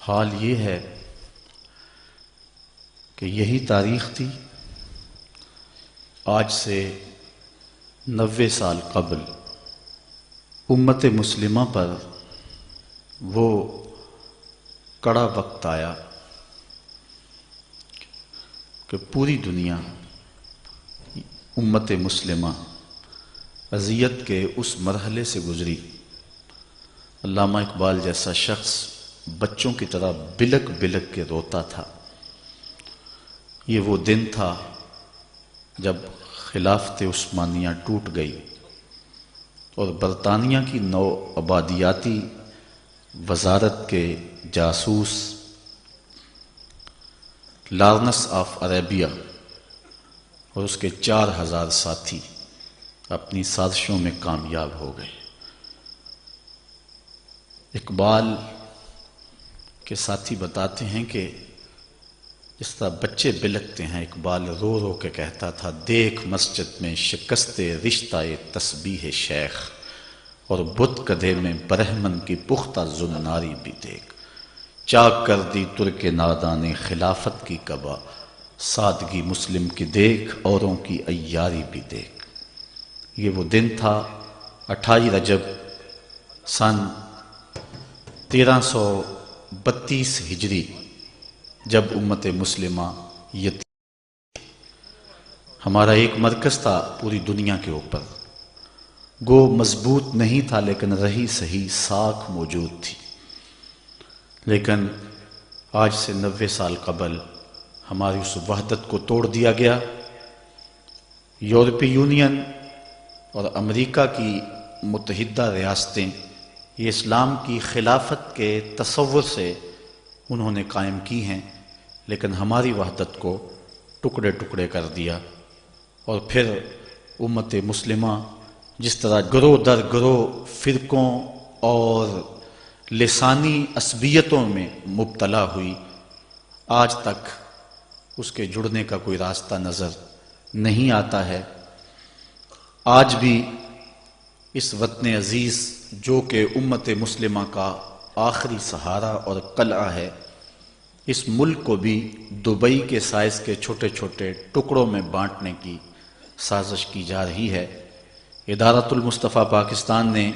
حال یہ ہے کہ یہی تاریخ تھی آج سے 90 سال قبل امت مسلمہ پر وہ کڑا وقت آیا کہ پوری دنیا امت مسلمہ اذیت کے اس مرحلے سے گزری۔ علامہ اقبال جیسا شخص بچوں کی طرح بلک بلک کے روتا تھا۔ یہ وہ دن تھا جب خلافت عثمانیہ ٹوٹ گئی اور برطانیہ کی نو آبادیاتی وزارت کے جاسوس لارنس آف عربیہ اور اس کے 4000 ساتھی اپنی سازشوں میں کامیاب ہو گئے۔ اقبال کے ساتھی بتاتے ہیں کہ جس طرح بچے بلکتے ہیں، اقبال رو رو کے کہتا تھا، دیکھ مسجد میں شکست رشتہ تسبیح شیخ اور بت کدھے میں برہمن کی پختہ زناری بھی دیکھ، چاک کر دی ترک نادان خلافت کی قبا، سادگی مسلم کی دیکھ اوروں کی عیاری بھی دیکھ۔ یہ وہ دن تھا 28 رجب سن 1332 ہجری، جب امت مسلمہ یتیم۔ ہمارا ایک مرکز تھا پوری دنیا کے اوپر، گو مضبوط نہیں تھا لیکن رہی صحیح ساکھ موجود تھی۔ لیکن آج سے 90 سال قبل ہماری اس وحدت کو توڑ دیا گیا۔ یورپی یونین اور امریکہ کی متحدہ ریاستیں یہ اسلام کی خلافت کے تصور سے انہوں نے قائم کی ہیں، لیکن ہماری وحدت کو ٹکڑے ٹکڑے کر دیا۔ اور پھر امت مسلمہ جس طرح گروہ در گروہ فرقوں اور لسانی عصبیتوں میں مبتلا ہوئی، آج تک اس کے جڑنے کا کوئی راستہ نظر نہیں آتا ہے۔ آج بھی اس وطن عزیز جو کہ امت مسلمہ کا آخری سہارا اور قلعہ ہے، اس ملک کو بھی دبئی کے سائز کے چھوٹے چھوٹے ٹکڑوں میں بانٹنے کی سازش کی جا رہی ہے۔ ادارۃ المصطفیٰ پاکستان نے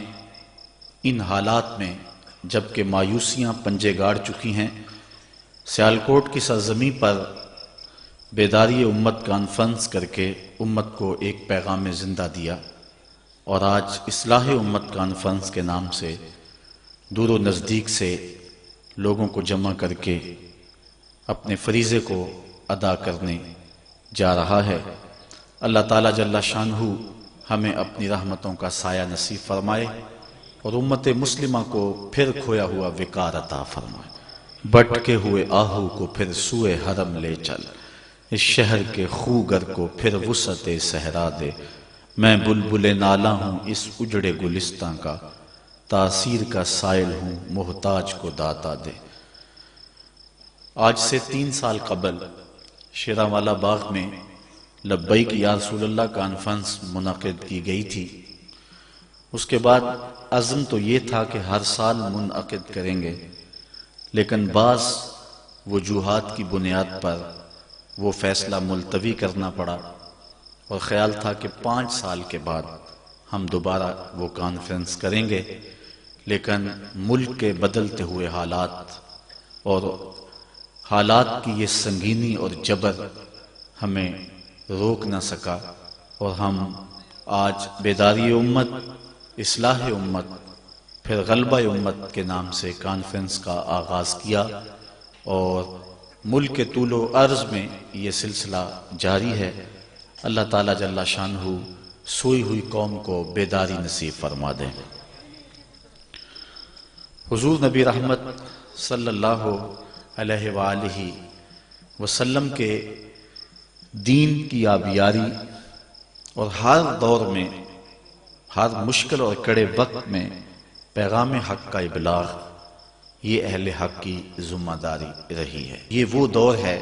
ان حالات میں جبکہ مایوسیاں پنجے گاڑ چکی ہیں، سیالکوٹ کی سرزمین پر بیداری امت کانفرنس کر کے امت کو ایک پیغام زندہ دیا، اور آج اصلاح امت کانفرنس کے نام سے دور و نزدیک سے لوگوں کو جمع کر کے اپنے فریضے کو ادا کرنے جا رہا ہے۔ اللہ تعالیٰ جل شانہ ہمیں اپنی رحمتوں کا سایہ نصیب فرمائے اور امت مسلمہ کو پھر کھویا ہوا وقار عطا فرمائے۔ بٹکے ہوئے آہو کو پھر سوئے حرم لے چل، اس شہر کے خوگر کو پھر وسعت صحرا دے، میں بلبل نالا ہوں اس اجڑے گلستاں کا، تاثیر کا سائل ہوں محتاج کو داتا دے۔ آج سے 3 سال قبل شیراوالا باغ میں لبیک یا رسول اللہ کانفرنس منعقد کی گئی تھی۔ اس کے بعد عزم تو یہ تھا کہ ہر سال منعقد کریں گے، لیکن بعض وجوہات کی بنیاد پر وہ فیصلہ ملتوی کرنا پڑا، اور خیال تھا کہ 5 سال کے بعد ہم دوبارہ وہ کانفرنس کریں گے، لیکن ملک کے بدلتے ہوئے حالات اور حالات کی یہ سنگینی اور جبر ہمیں روک نہ سکا، اور ہم آج بیداری امت، اصلاح امت، پھر غلبہ امت کے نام سے کانفرنس کا آغاز کیا، اور ملک کے طول و عرض میں یہ سلسلہ جاری ہے۔ اللہ تعالیٰ جل شانہ سوئی ہوئی قوم کو بیداری نصیب فرما دے۔ حضور نبی رحمت صلی اللہ علیہ وآلہ وسلم کے دین کی آبیاری اور ہر دور میں ہر مشکل اور کڑے وقت میں پیغام حق کا ابلاغ، یہ اہل حق کی ذمہ داری رہی ہے۔ یہ وہ دور ہے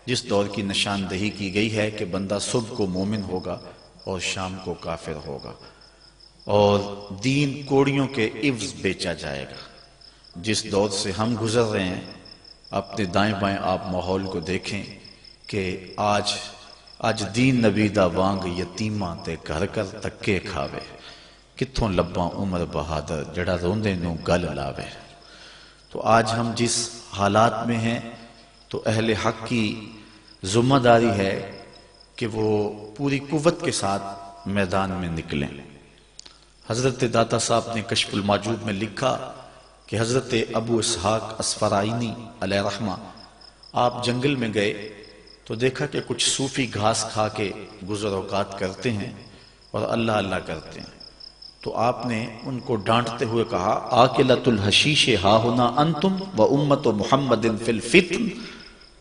جس دور کی نشاندہی کی گئی ہے کہ بندہ صبح کو مومن ہوگا اور شام کو کافر ہوگا، اور دین کوڑیوں کے عوض بیچا جائے گا۔ جس دور سے ہم گزر رہے ہیں اپنے دائیں بائیں آپ ماحول کو دیکھیں کہ آج دین نبی دا وانگ یتیماں تے گھر کر تکے کھاوے، کتھوں لباں عمر بہادر جڑا روندے نو گل لاوے۔ تو آج ہم جس حالات میں ہیں تو اہل حق کی ذمہ داری ہے کہ وہ پوری قوت کے ساتھ میدان میں نکلیں۔ حضرت داتا صاحب نے کشف الماجوب میں لکھا کہ حضرت ابو اسحاق اسفرائینی علیہ رحمہ آپ جنگل میں گئے تو دیکھا کہ کچھ صوفی گھاس کھا کے گزر اوقات کرتے ہیں اور اللہ اللہ کرتے ہیں، تو آپ نے ان کو ڈانٹتے ہوئے کہا آکلۃ الحشیش ہا ہنا انتم و امت محمد فی الفتن،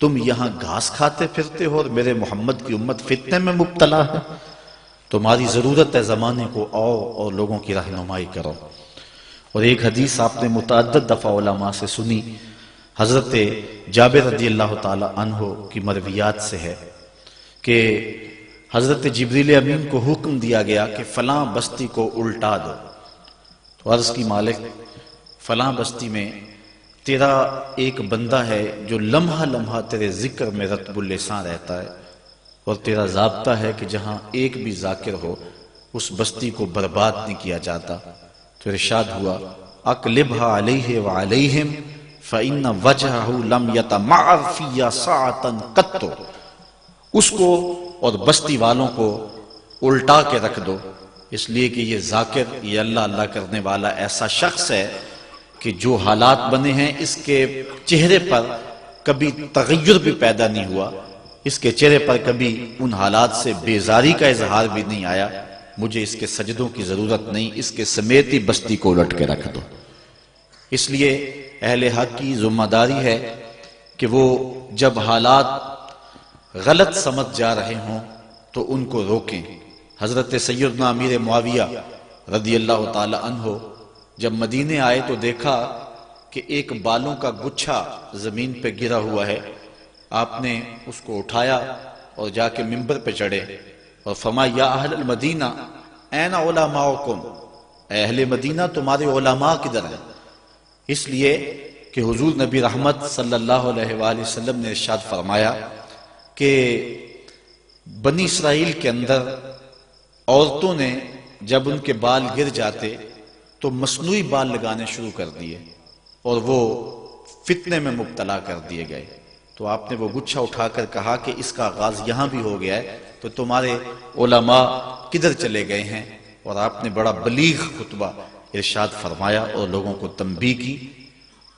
تم یہاں گھاس کھاتے پھرتے ہو اور میرے محمد کی امت فتنے میں مبتلا ہے، تمہاری ضرورت ہے زمانے کو آؤ اور لوگوں کی رہنمائی کرو۔ اور ایک حدیث آپ نے متعدد دفعہ علماء سے سنی، حضرت جابر رضی اللہ تعالی عنہ کی مرویات سے ہے کہ حضرت جبریل امین کو حکم دیا گیا کہ فلاں بستی کو الٹا دو، تو عرض کی مالک فلاں بستی میں تیرا ایک بندہ ہے جو لمحہ لمحہ تیرے ذکر میں رطب اللسان رہتا ہے، اور تیرا ضابطہ ہے کہ جہاں ایک بھی ذاکر ہو اس بستی کو برباد نہیں کیا جاتا۔ تو ارشاد ہوا اقلبھا علیہ وعلیہم فإن وجہہ لم یتمعر فی ساعتا قط، اس کو اور بستی والوں کو الٹا کے رکھ دو، اس لیے کہ یہ ذاکر، یہ اللہ اللہ کرنے والا ایسا شخص ہے کہ جو حالات بنے ہیں اس کے چہرے پر کبھی تغیر بھی پیدا نہیں ہوا، اس کے چہرے پر کبھی ان حالات سے بیزاری کا اظہار بھی نہیں آیا، مجھے اس کے سجدوں کی ضرورت نہیں، اس کے سمیت ہی بستی کو الٹ کے رکھ دو۔ اس لیے اہل حق کی ذمہ داری ہے کہ وہ جب حالات غلط سمجھ جا رہے ہوں تو ان کو روکیں۔ حضرت سیدنا امیر معاویہ رضی اللہ تعالی عنہ جب مدینے آئے تو دیکھا کہ ایک بالوں کا گچھا زمین پہ گرا ہوا ہے، آپ نے اس کو اٹھایا اور جا کے منبر پہ چڑھے اور فرمایا یا اہل المدینہ این علماؤکم، اے اہل مدینہ تمہارے علماء کدھر ہیں؟ اس لیے کہ حضور نبی رحمت صلی اللہ علیہ وآلہ وسلم نے ارشاد فرمایا کہ بنی اسرائیل کے اندر عورتوں نے جب ان کے بال گر جاتے تو مصنوعی بال لگانے شروع کر دیے اور وہ فتنے میں مبتلا کر دیے گئے، تو آپ نے وہ گچھا اٹھا کر کہا کہ اس کا آغاز یہاں بھی ہو گیا ہے، تو تمہارے علماء کدھر چلے گئے ہیں؟ اور آپ نے بڑا بلیغ خطبہ ارشاد فرمایا اور لوگوں کو تنبیہ کی۔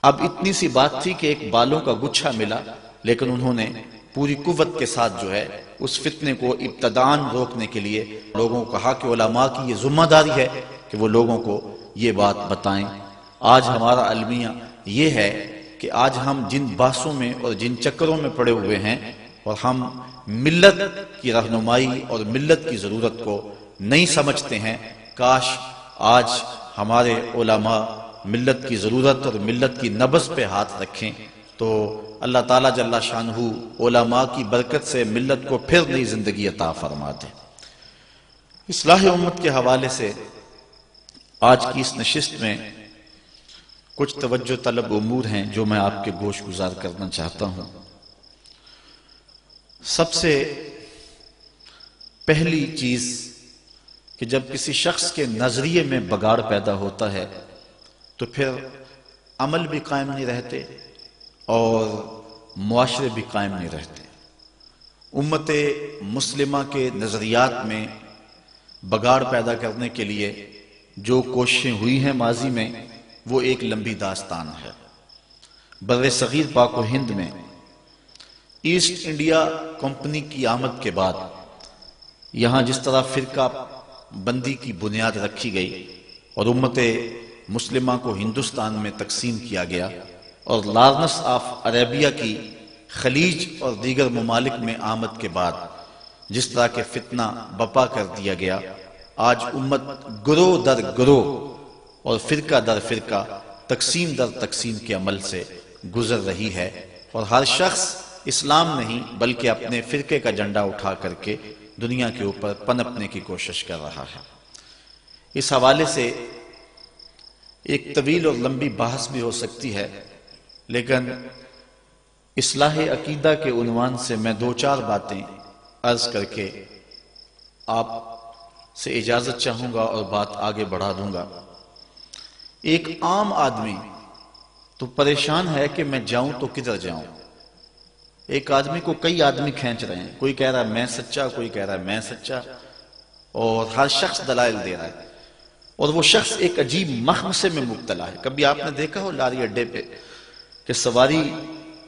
اب اتنی سی بات تھی کہ ایک بالوں کا گچھا ملا، لیکن انہوں نے پوری قوت کے ساتھ جو ہے اس فتنے کو ابتداءً روکنے کے لیے لوگوں کو کہا کہ علماء کی یہ ذمہ داری ہے کہ وہ لوگوں کو یہ بات بتائیں۔ آج ہمارا المیہ یہ ہے کہ آج ہم جن بحثوں میں اور جن چکروں میں پڑے ہوئے ہیں اور ہم ملت کی رہنمائی اور ملت کی ضرورت کو نہیں سمجھتے ہیں، کاش آج ہمارے علماء ملت کی ضرورت اور ملت کی نبض پہ ہاتھ رکھیں تو اللہ تعالیٰ جل شانہ علماء کی برکت سے ملت کو پھر نئی زندگی عطا فرما دے۔ اصلاح امت کے حوالے سے آج کی اس نشست میں کچھ توجہ طلب امور ہیں جو میں آپ کے گوش گزار کرنا چاہتا ہوں۔ سب سے پہلی چیز کہ جب کسی شخص کے نظریے میں بگاڑ پیدا ہوتا ہے تو پھر عمل بھی قائم نہیں رہتے اور معاشرے بھی قائم نہیں رہتے۔ امت مسلمہ کے نظریات میں بگاڑ پیدا کرنے کے لیے جو کوششیں ہوئی ہیں ماضی میں وہ ایک لمبی داستان ہے۔ بر صغیر پاک و ہند میں ایسٹ انڈیا کمپنی کی آمد کے بعد یہاں جس طرح فرقہ بندی کی بنیاد رکھی گئی اور امت مسلمہ کو ہندوستان میں تقسیم کیا گیا اور لارنس آف عربیہ کی خلیج اور دیگر ممالک میں آمد کے بعد جس طرح کے فتنہ بپا کر دیا گیا، آج امت گروہ در گروہ اور فرقہ در فرقہ تقسیم در تقسیم کے عمل سے گزر رہی ہے، اور ہر شخص اسلام نہیں بلکہ اپنے فرقے کا جھنڈا اٹھا کر کے دنیا کے اوپر پنپنے کی کوشش کر رہا ہے۔ اس حوالے سے ایک طویل اور لمبی بحث بھی ہو سکتی ہے، لیکن اصلاح عقیدہ کے عنوان سے میں دو چار باتیں عرض کر کے آپ سے اجازت چاہوں گا اور بات آگے بڑھا دوں گا۔ ایک عام آدمی تو پریشان ہے کہ میں جاؤں تو کدھر جاؤں۔ ایک آدمی کو کئی آدمی کھینچ رہے ہیں، کوئی کہہ رہا ہے میں سچا، کوئی کہہ رہا ہے میں سچا، اور ہر شخص دلائل دے رہا ہے، اور وہ شخص ایک عجیب مخمصے میں مبتلا ہے۔ کبھی آپ نے دیکھا ہو لاری اڈے پہ کہ سواری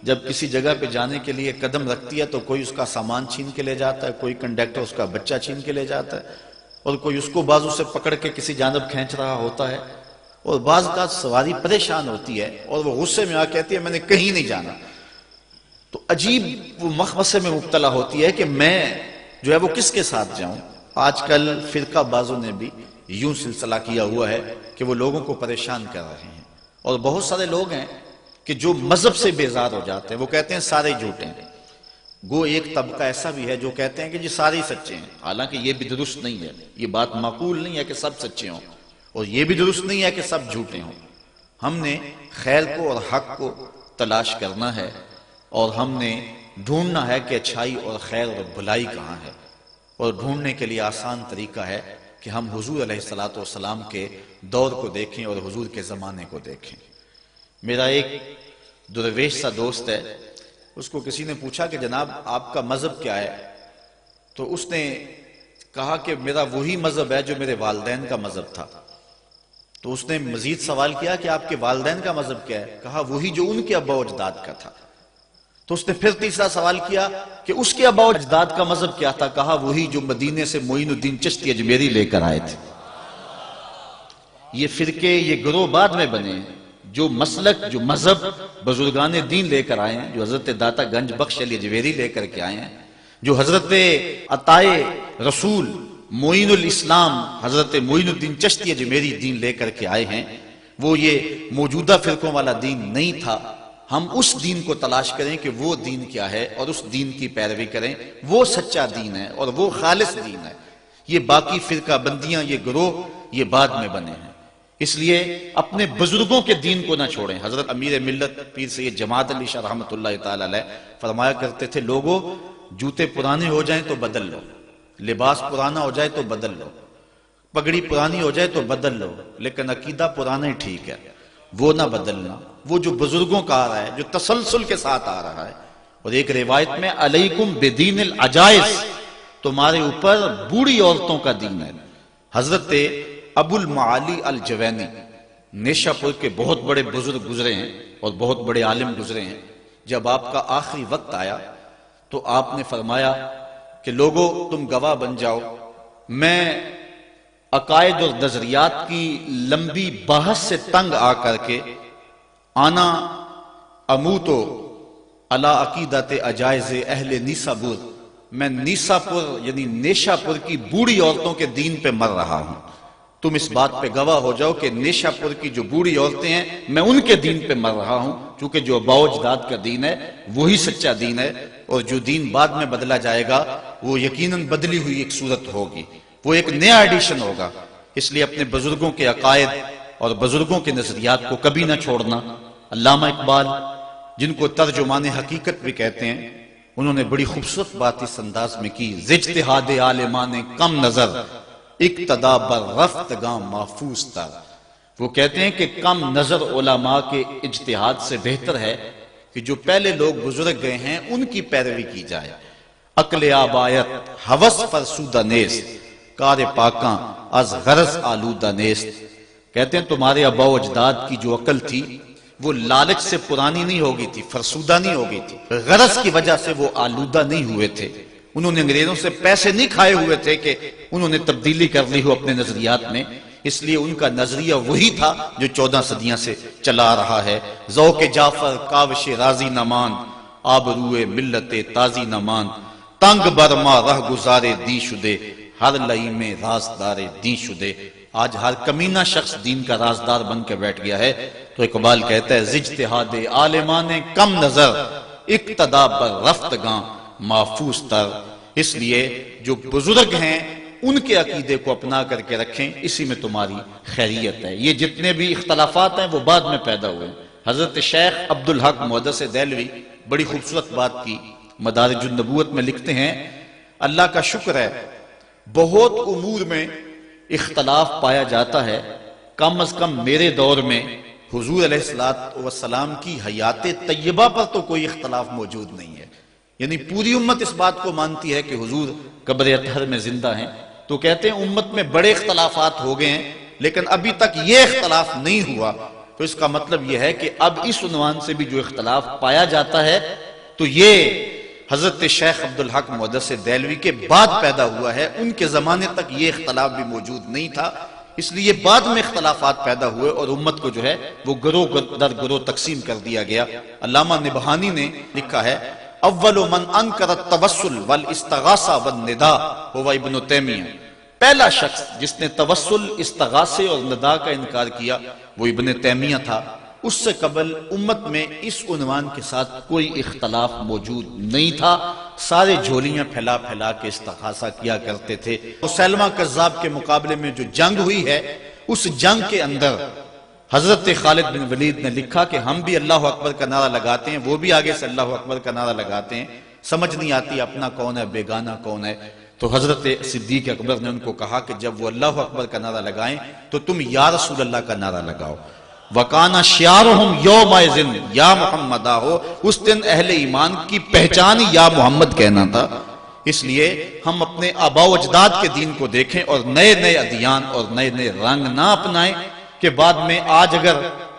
جب کسی جگہ پہ جانے کے لیے قدم رکھتی ہے تو کوئی اس کا سامان چھین کے لے جاتا ہے، کوئی کنڈکٹر اس کا بچہ چھین کے لے جاتا ہے، اور کوئی اس کو بازو سے پکڑ کے کسی جانب کھینچ رہا ہوتا ہے، اور بعض کا سواری پریشان ہوتی ہے اور وہ غصے میں آ کہتی ہے میں نے کہیں نہیں جانا۔ تو عجیب وہ مخمصے میں مبتلا ہوتی ہے کہ میں جو ہے وہ کس کے ساتھ جاؤں۔ آج کل فرقہ بازوں نے بھی یوں سلسلہ کیا ہوا ہے کہ وہ لوگوں کو پریشان کر رہے ہیں، اور بہت سارے لوگ ہیں کہ جو مذہب سے بیزار ہو جاتے ہیں، وہ کہتے ہیں سارے جھوٹے ہیں۔ گو ایک طبقہ ایسا بھی ہے جو کہتے ہیں کہ جی سارے ہی سچے ہیں، حالانکہ یہ بھی درست نہیں ہے، یہ بات معقول نہیں ہے کہ سب سچے ہوں، اور یہ بھی درست نہیں ہے کہ سب جھوٹے ہوں۔ ہم نے خیر کو اور حق کو تلاش کرنا ہے، اور ہم نے ڈھونڈنا ہے کہ اچھائی اور خیر اور بھلائی کہاں ہے، اور ڈھونڈنے کے لیے آسان طریقہ ہے کہ ہم حضور علیہ السلام کے دور کو دیکھیں اور حضور کے زمانے کو دیکھیں۔ میرا ایک درویش سا دوست ہے، اس کو کسی نے پوچھا کہ جناب آپ کا مذہب کیا ہے؟ تو اس نے کہا کہ میرا وہی مذہب ہے جو میرے والدین کا مذہب تھا۔ تو اس نے مزید سوال کیا کہ آپ کے والدین کا مذہب کیا ہے؟ کہا وہی جو ان کے ابا و اجداد کا تھا۔ تو اس نے پھر تیسرا سوال کیا کہ اس کے ابا و اجداد کا مذہب کیا تھا؟ کہا وہی جو مدینے سے معین الدین چشتی اجمیری لے کر آئے تھے۔ یہ فرقے، یہ گروہ بعد میں بنے، جو مسلک، جو مذہب بزرگان دین لے کر آئے ہیں، جو حضرت داتا گنج بخش علی اجمیری لے کر کے آئے ہیں، جو حضرت عطائے رسول معین الاسلام حضرت معین الدین چشتی اجمیری دین لے کر کے آئے ہیں، وہ یہ موجودہ فرقوں والا دین نہیں تھا۔ ہم اس دین کو تلاش کریں کہ وہ دین کیا ہے، اور اس دین کی پیروی کریں، وہ سچا دین ہے اور وہ خالص دین ہے۔ یہ باقی فرقہ بندیاں، یہ گروہ، یہ بعد میں بنے ہیں۔ اس لیے اپنے بزرگوں کے دین کو نہ چھوڑیں۔ حضرت امیر ملت پیر سید جماعت علی شاہ رحمۃ اللہ تعالی علیہ فرمایا کرتے تھے لوگوں جوتے پرانے ہو جائیں تو بدل لو، لباس پرانا ہو جائے تو بدل لو، پگڑی پرانی ہو جائے تو بدل لو، لیکن عقیدہ پرانا ہی ٹھیک ہے، وہ نہ بدلنا۔ وہ جو بزرگوں کا آ رہا ہے، جو تسلسل کے ساتھ آ رہا ہے۔ اور ایک روایت میں علیکم بدین العجائز، تمہارے اوپر بوڑھی عورتوں کا دین ہے۔ حضرت ابو المعالی الجوینی نیشہ پور کے بہت بڑے بزرگ گزرے ہیں اور بہت بڑے عالم گزرے ہیں۔ جب آپ کا آخری وقت آیا تو آپ نے فرمایا کہ لوگوں تم گواہ بن جاؤ، میں عقائد اور نظریات کی لمبی بحث سے تنگ آ کر کے آنا اموتو علی عقیدت عجائز اہل نیسابور، میں نیساپور یعنی نیشہ پور کی بوڑھی عورتوں کے دین پہ مر رہا ہوں۔ تم اس بات پہ گواہ ہو جاؤ کہ نیشہ پور کی جو بوڑھی عورتیں ہیں میں ان کے دین پہ مر رہا ہوں، کیونکہ جو ابا و اجداد کا دین ہے وہی سچا دین ہے، اور جو دین بعد میں بدلا جائے گا وہ یقیناً بدلی ہوئی ایک صورت ہوگی، وہ ایک نیا ایڈیشن ہوگا۔ اس لیے اپنے بزرگوں کے عقائد اور بزرگوں کے نظریات کو کبھی نہ چھوڑنا۔ علامہ اقبال جن کو ترجمان حقیقت بھی کہتے ہیں، انہوں نے بڑی خوبصورت بات اس انداز میں کی، اجتہاد عالمان کم نظر اقتدا بر رفتگاں محفوظ تر۔ وہ کہتے ہیں کہ کم نظر علماء کے اجتہاد سے بہتر ہے کہ جو پہلے لوگ گزر گئے ہیں ان کی پیروی کی جائے۔ عقل آبایت ہوس فرسودہ نیست، کار پاکاں از غرض آلودہ نیست۔ کہتے ہیں تمہارے ابا و اجداد کی جو عقل تھی وہ لالچ سے پرانی نہیں ہوگی تھی، فرسودہ نہیں ہوگی تھی، غرض کی وجہ سے وہ آلودہ نہیں ہوئے تھے۔ انہوں نے انگریزوں سے پیسے نہیں کھائے ہوئے تھے کہ انہوں نے تبدیلی کر لی ہو اپنے نظریات میں، اس لیے ان کا نظریہ وہی تھا جو 14 صدیاں سے چلا رہا ہے۔ ذوق جعفر کاوش راضی نمان، آبروئے ملت تازی نمان، تنگ برما رہ گزارے دی شدے، ہر لئی میں رازدار دی شدے۔ آج ہر کمینہ شخص دین کا رازدار بن کے بیٹھ گیا ہے۔ تو اقبال کہتا ہے اجتہاد عالمان کم نظر اقتدا بر رفتگاں محفوظ تر۔ اس لیے جو بزرگ ہیں ان کے عقیدے کو اپنا کر کے رکھیں، اسی میں تمہاری خیریت ہے۔ یہ جتنے بھی اختلافات ہیں وہ بعد میں پیدا ہوئے ہیں۔ حضرت شیخ عبدالحق محدث دہلوی بڑی خوبصورت بات کی، مدارج النبوت میں لکھتے ہیں اللہ کا شکر ہے بہت امور میں اختلاف پایا جاتا ہے، کم از کم میرے دور میں حضور علیہ السلام کی حیات طیبہ پر تو کوئی اختلاف موجود نہیں ہے۔ یعنی پوری امت اس بات کو مانتی ہے کہ حضور قبر اطہر میں زندہ ہیں، تو کہتے ہیں امت میں بڑے اختلافات ہو گئے ہیں لیکن ابھی تک یہ اختلاف نہیں ہوا، تو اس کا مطلب یہ ہے کہ اب اس عنوان سے بھی جو اختلاف پایا جاتا ہے تو یہ حضرت شیخ عبدالحق محدث دہلوی کے بعد پیدا ہوا ہے، ان کے زمانے تک یہ اختلاف بھی موجود نہیں تھا، اس لیے بعد میں اختلافات پیدا ہوئے اور امت کو جو ہے وہ گروہ در گروہ تقسیم کر دیا گیا۔ علامہ نبہانی نے لکھا ہے اول من انکر التوسل والاستغاثہ والنداء ہوا ابن تیمیہ، پہلا شخص جس نے توسل، استغاثے اور ندا کا انکار کیا وہ ابن تیمیہ تھا۔ اس سے قبل امت میں اس عنوان کے ساتھ کوئی اختلاف موجود نہیں تھا، سارے جھولیاں پھیلا پھیلا کے استغاثہ کیا کرتے تھے۔ مسیلمہ کذاب کے مقابلے میں جو جنگ ہوئی ہے اس جنگ کے اندر حضرت خالد بن ولید نے لکھا کہ ہم بھی اللہ اکبر کا نعرہ لگاتے ہیں، وہ بھی آگے سے اللہ اکبر کا نعرہ لگاتے ہیں، سمجھ نہیں آتی اپنا کون ہے بیگانہ کون ہے۔ تو حضرت صدیق اکبر نے ان کو کہا کہ جب وہ اللہ اکبر کا نعرہ لگائیں تو تم یا رسول اللہ کا نعرہ لگاؤ۔ وَقَانَ شِعَارُهُمْ يَوْمَئِذٍ یا محمد ہو، اس دن اہل ایمان کی پہچان یا محمد کہنا تھا۔ اس لیے ہم اپنے آباء و اجداد کے دین کو دیکھیں اور نئے نئے ادیان اور نئے نئے رنگ نہ اپنائیں کہ بعد میں آج اگر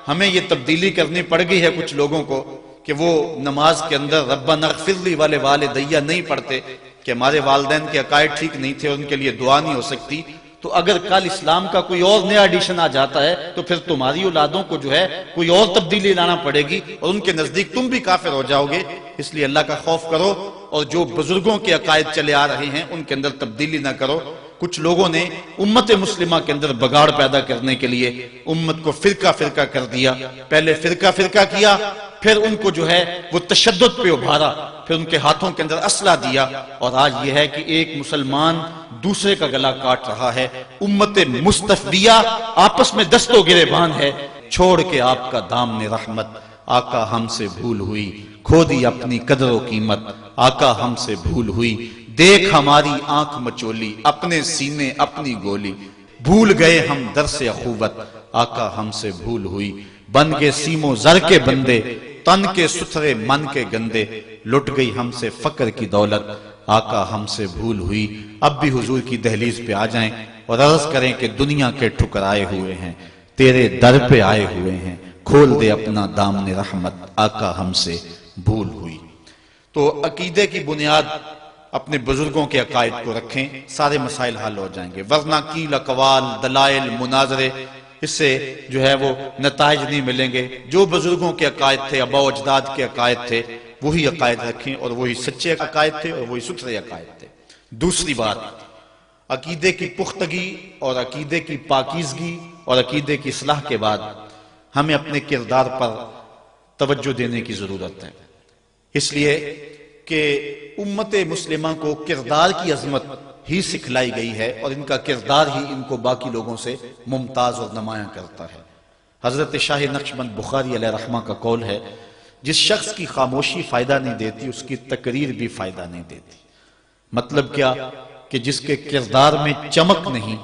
ہمیں یہ تبدیلی کرنی پڑ گئی ہے کچھ لوگوں کو کہ وہ نماز کے اندر ربنا اغفر لی والدیّ نہیں پڑھتے کہ ہمارے والدین کے عقائد ٹھیک نہیں تھے، ان کے لیے دعا نہیں ہو سکتی، تو اگر کل اسلام کا کوئی اور نیا ایڈیشن آ جاتا ہے تو پھر تمہاری اولادوں کو جو ہے کوئی اور تبدیلی لانا پڑے گی اور ان کے نزدیک تم بھی کافر ہو جاؤ گے۔ اس لیے اللہ کا خوف کرو اور جو بزرگوں کے عقائد چلے آ رہے ہیں ان کے اندر تبدیلی نہ کرو۔ کچھ لوگوں نے امت مسلمہ کے اندر بگاڑ پیدا کرنے کے لیے امت کو فرقہ فرقہ کر دیا، پہلے فرقہ فرقہ کیا، پھر ان کو جو ہے وہ تشدد پہ ابھارا، پھر ان کے ہاتھوں کے اندر اسلحہ دیا، اور آج یہ ہے کہ ایک مسلمان دوسرے کا گلا کاٹ رہا ہے۔ امت مصطفیہ آپس میں دست و گریبان ہے، چھوڑ کے آپ کا دامن رحمت، آقا ہم سے بھول ہوئی، کھو دی اپنی قدر و قیمت، آقا ہم سے بھول ہوئی، دیکھ ہماری آنکھ مچولی، اپنے سینے اپنی گولی، بھول گئے ہم درس اخوت، آقا ہم سے بھول ہوئی، بن گئے سیم و زر کے بندے، تن کے ستھرے من کے گندے، لٹ گئی ہم سے فقر کی دولت، آقا ہم سے بھول ہوئی۔ اب بھی حضور کی دہلیز پہ آ جائیں اور عرض کریں کہ دنیا کے ٹھکرائے ہوئے ہیں، تیرے در پہ آئے ہوئے ہیں، کھول دے اپنا دامن رحمت، آقا ہم سے بھول ہوئی۔ تو عقیدے کی بنیاد اپنے بزرگوں کے عقائد کو رکھیں، سارے مسائل حل ہو جائیں گے، ورنہ قیل اقوال، دلائل، مناظرے، اس سے جو ہے وہ نتائج نہیں ملیں گے۔ جو بزرگوں کے عقائد تھے، آباء و اجداد کے عقائد تھے، وہی عقائد رکھیں اور وہی سچے عقائد تھے اور وہی ستھرے عقائد تھے۔ دوسری بات، عقیدے کی پختگی اور عقیدے کی پاکیزگی اور عقیدے کی اصلاح کے بعد ہمیں اپنے کردار پر توجہ دینے کی ضرورت ہے، اس لیے کہ امت مسلمہ کو کردار کی عظمت ہی سکھلائی گئی ہے اور ان کا کردار ہی ان کو باقی لوگوں سے ممتاز اور نمایاں کرتا ہے۔ حضرت شاہ نقشبند بخاری علیہ رحمہ کا قول ہے، جس شخص کی خاموشی فائدہ نہیں دیتی اس کی تقریر بھی فائدہ نہیں دیتی۔ مطلب کیا کہ جس کے کردار میں چمک نہیں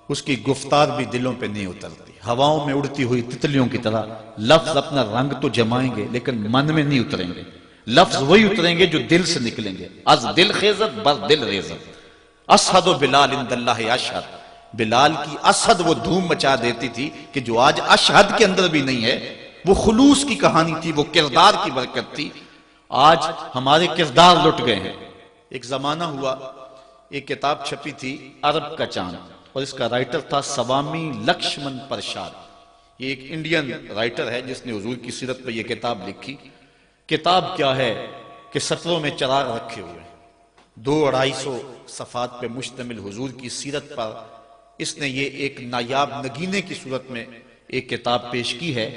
اس کی گفتار بھی دلوں پہ نہیں اترتی، ہواؤں میں اڑتی ہوئی تتلیوں کی طرح لفظ اپنا رنگ تو جمائیں گے لیکن من میں نہیں اتریں گے، لفظ وہی اتریں گے جو دل سے نکلیں گے۔ از دل خیزت بر دل ریزت، اسحد و بلال عند اللہ اشہد، بلال کی اسحد وہ دھوم مچا دیتی تھی کہ جو آج اشہد کے اندر بھی نہیں ہے، وہ خلوص کی کہانی تھی، وہ کردار کی برکت تھی۔ آج ہمارے کردار لٹ گئے ہیں۔ ایک زمانہ ہوا، ایک کتاب چھپی تھی عرب کا چاند، اور اس کا رائٹر تھا سوامی لکشمن پرشاد۔ یہ ایک انڈین رائٹر ہے جس نے حضور کی سیرت پر یہ کتاب لکھی۔ کتاب کیا ہے کہ سطروں میں چراغ رکھے ہوئے، 200-250 صفحات پہ مشتمل حضور کی سیرت پر اس نے یہ ایک نایاب نگینے کی صورت میں ایک کتاب پیش کی ہے۔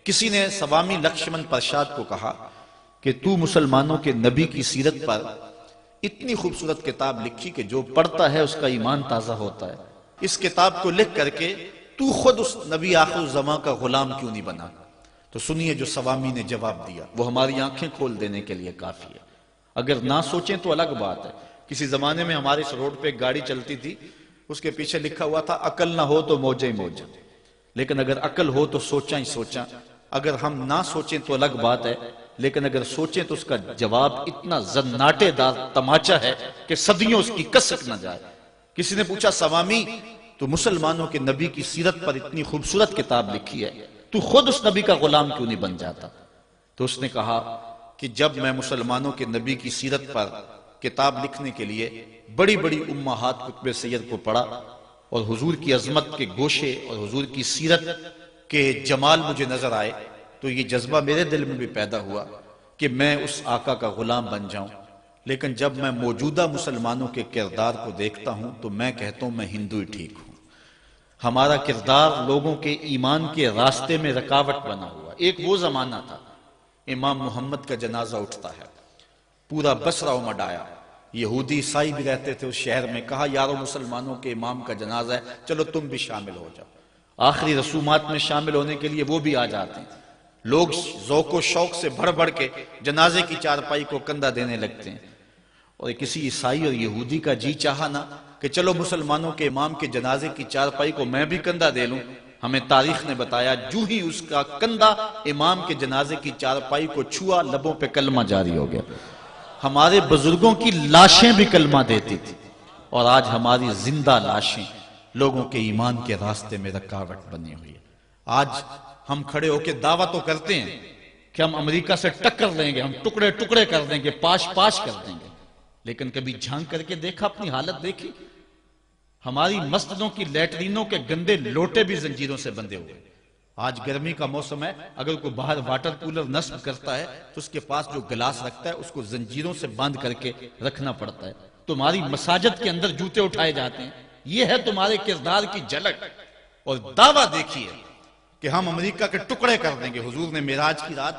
کسی نے سوامی لکشمن پرشاد کو کہا کہ تو مسلمانوں کے نبی کی سیرت پر اتنی خوبصورت کتاب لکھی کہ جو پڑھتا ہے اس کا ایمان تازہ ہوتا ہے، اس کتاب کو لکھ کر کے تو خود اس نبی آخر الزمان کا غلام کیوں نہیں بنا؟ تو سنیے جو سوامی نے جواب دیا، وہ ہماری آنکھیں کھول دینے کے لیے کافی ہے۔ اگر نہ سوچیں تو الگ بات ہے۔ کسی زمانے میں ہمارے اس روڈ پہ ایک گاڑی چلتی تھی، اس کے پیچھے لکھا ہوا تھا عقل نہ ہو تو موجیں ہی موجیں، لیکن اگر عقل ہو تو سوچاں ہی سوچاں۔ اگر ہم نہ سوچیں تو الگ بات ہے، لیکن اگر سوچیں تو اس کا جواب اتنا زناٹے دار تماچا ہے کہ صدیوں اس کی کسک نہ جائے۔ کسی نے پوچھا سوامی تو مسلمانوں کے نبی کی سیرت پر اتنی خوبصورت کتاب لکھی ہے، تو خود اس نبی کا غلام کیوں نہیں بن جاتا؟ تو اس نے کہا کہ جب میں مسلمانوں کے نبی کی سیرت پر کتاب لکھنے کے لیے بڑی بڑی امہات کتب سید کو پڑھا اور حضور کی عظمت کے گوشے اور حضور کی سیرت کے جمال مجھے نظر آئے، تو یہ جذبہ میرے دل میں بھی پیدا ہوا کہ میں اس آقا کا غلام بن جاؤں۔ لیکن جب میں موجودہ مسلمانوں کے کردار کو دیکھتا ہوں تو میں کہتا ہوں میں ہندو ہی ٹھیک ہوں۔ ہمارا کردار لوگوں کے ایمان کے راستے میں رکاوٹ بنا ہوا۔ ایک وہ زمانہ تھا، امام محمد کا جنازہ اٹھتا ہے، پورا بصرہ امڈ آیا، یہودی عیسائی بھی رہتے تھے اس شہر میں، کہا یارو مسلمانوں کے امام کا جنازہ ہے، چلو تم بھی شامل ہو جاؤ۔ آخری رسومات میں شامل ہونے کے لیے وہ بھی آ جاتے ہیں۔ لوگ ذوق و شوق سے بڑھ بڑھ کے جنازے کی چارپائی کو کندھا دینے لگتے ہیں، اور کسی عیسائی اور یہودی کا جی چاہا نا کہ چلو مسلمانوں کے امام کے جنازے کی چارپائی کو میں بھی کندھا دے لوں۔ ہمیں تاریخ نے بتایا جو ہی اس کا کندھا امام کے جنازے کی چارپائی کو چھوا، لبوں پہ کلمہ جاری ہو گیا۔ ہمارے بزرگوں کی لاشیں بھی کلمہ دیتی تھی، اور آج ہماری زندہ لاشیں لوگوں کے ایمان کے راستے میں رکاوٹ بنی ہوئی ہے۔ آج ہم کھڑے ہو کے دعویٰ تو کرتے ہیں کہ ہم امریکہ سے ٹکر لیں گے، ہم ٹکڑے ٹکڑے کر دیں گے، پاش پاش کر دیں گے، لیکن کبھی جھانک کر کے دیکھا، اپنی حالت دیکھی؟ ہماری مسجدوں کی لیٹرینوں کے گندے لوٹے بھی زنجیروں سے بندھے ہوئے۔ آج گرمی کا موسم ہے، اگر کوئی باہر واٹر کولر نصب کرتا ہے تو اس کے پاس جو گلاس رکھتا ہے اس کو زنجیروں سے باندھ کر کے رکھنا پڑتا ہے۔ تمہاری مساجد کے اندر جوتے اٹھائے جاتے ہیں، یہ ہے تمہارے کردار کی جھلک، اور دعویٰ دیکھیے کہ ہم امریکہ کے ٹکڑے کر دیں گے۔ حضور نے معراج کی رات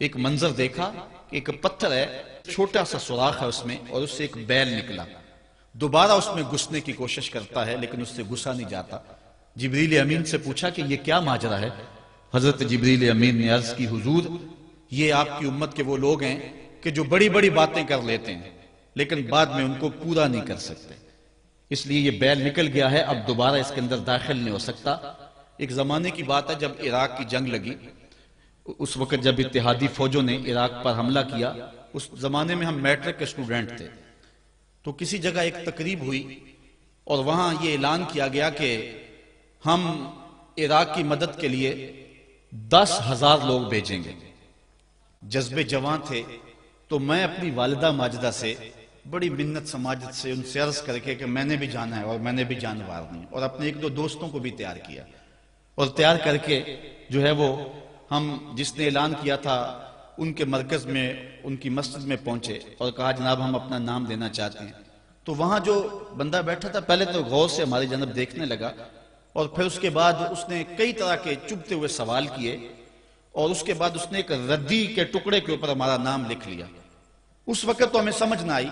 ایک منظر دیکھا کہ ایک پتھر ہے، چھوٹا سا سوراخ ہے اس میں، اور اس سے ایک بیل نکلا، دوبارہ اس میں گھسنے کی کوشش کرتا ہے لیکن اس سے گھسا نہیں جاتا۔ جبریل امین سے پوچھا کہ یہ کیا ماجرا ہے؟ حضرت جبریل امین نے عرض کی حضور یہ آپ کی امت کے وہ لوگ ہیں کہ جو بڑی بڑی باتیں کر لیتے ہیں لیکن بعد میں ان کو پورا نہیں کر سکتے، اس لیے یہ بیل نکل گیا ہے، اب دوبارہ اس کے اندر داخل نہیں ہو سکتا۔ ایک زمانے کی بات ہے، جب عراق کی جنگ لگی، اس وقت جب اتحادی فوجوں نے عراق پر حملہ کیا، اس زمانے میں ہم میٹرک کے اسٹوڈنٹ تھے، تو کسی جگہ ایک تقریب ہوئی اور وہاں یہ اعلان کیا گیا کہ ہم عراق کی مدد کے لیے 10,000 لوگ بھیجیں گے۔ جذبے جوان تھے، تو میں اپنی والدہ ماجدہ سے بڑی منت سماجت سے ان سے عرض کر کے کہ میں نے بھی جانا ہے اور میں نے بھی جان وارنی، اور اپنے ایک دو دوستوں کو بھی تیار کیا، اور تیار کر کے جو ہے وہ ہم جس نے اعلان کیا تھا ان کے مرکز میں، ان کی مسجد میں پہنچے اور کہا جناب ہم اپنا نام دینا چاہتے ہیں۔ تو وہاں جو بندہ بیٹھا تھا پہلے تو غور سے ہماری جانب دیکھنے لگا، اور پھر اس کے بعد اس نے کئی طرح کے چبھتے ہوئے سوال کیے، اور اس کے بعد اس نے ایک ردی کے ٹکڑے کے اوپر ہمارا نام لکھ لیا۔ اس وقت تو ہمیں سمجھ نہ آئی،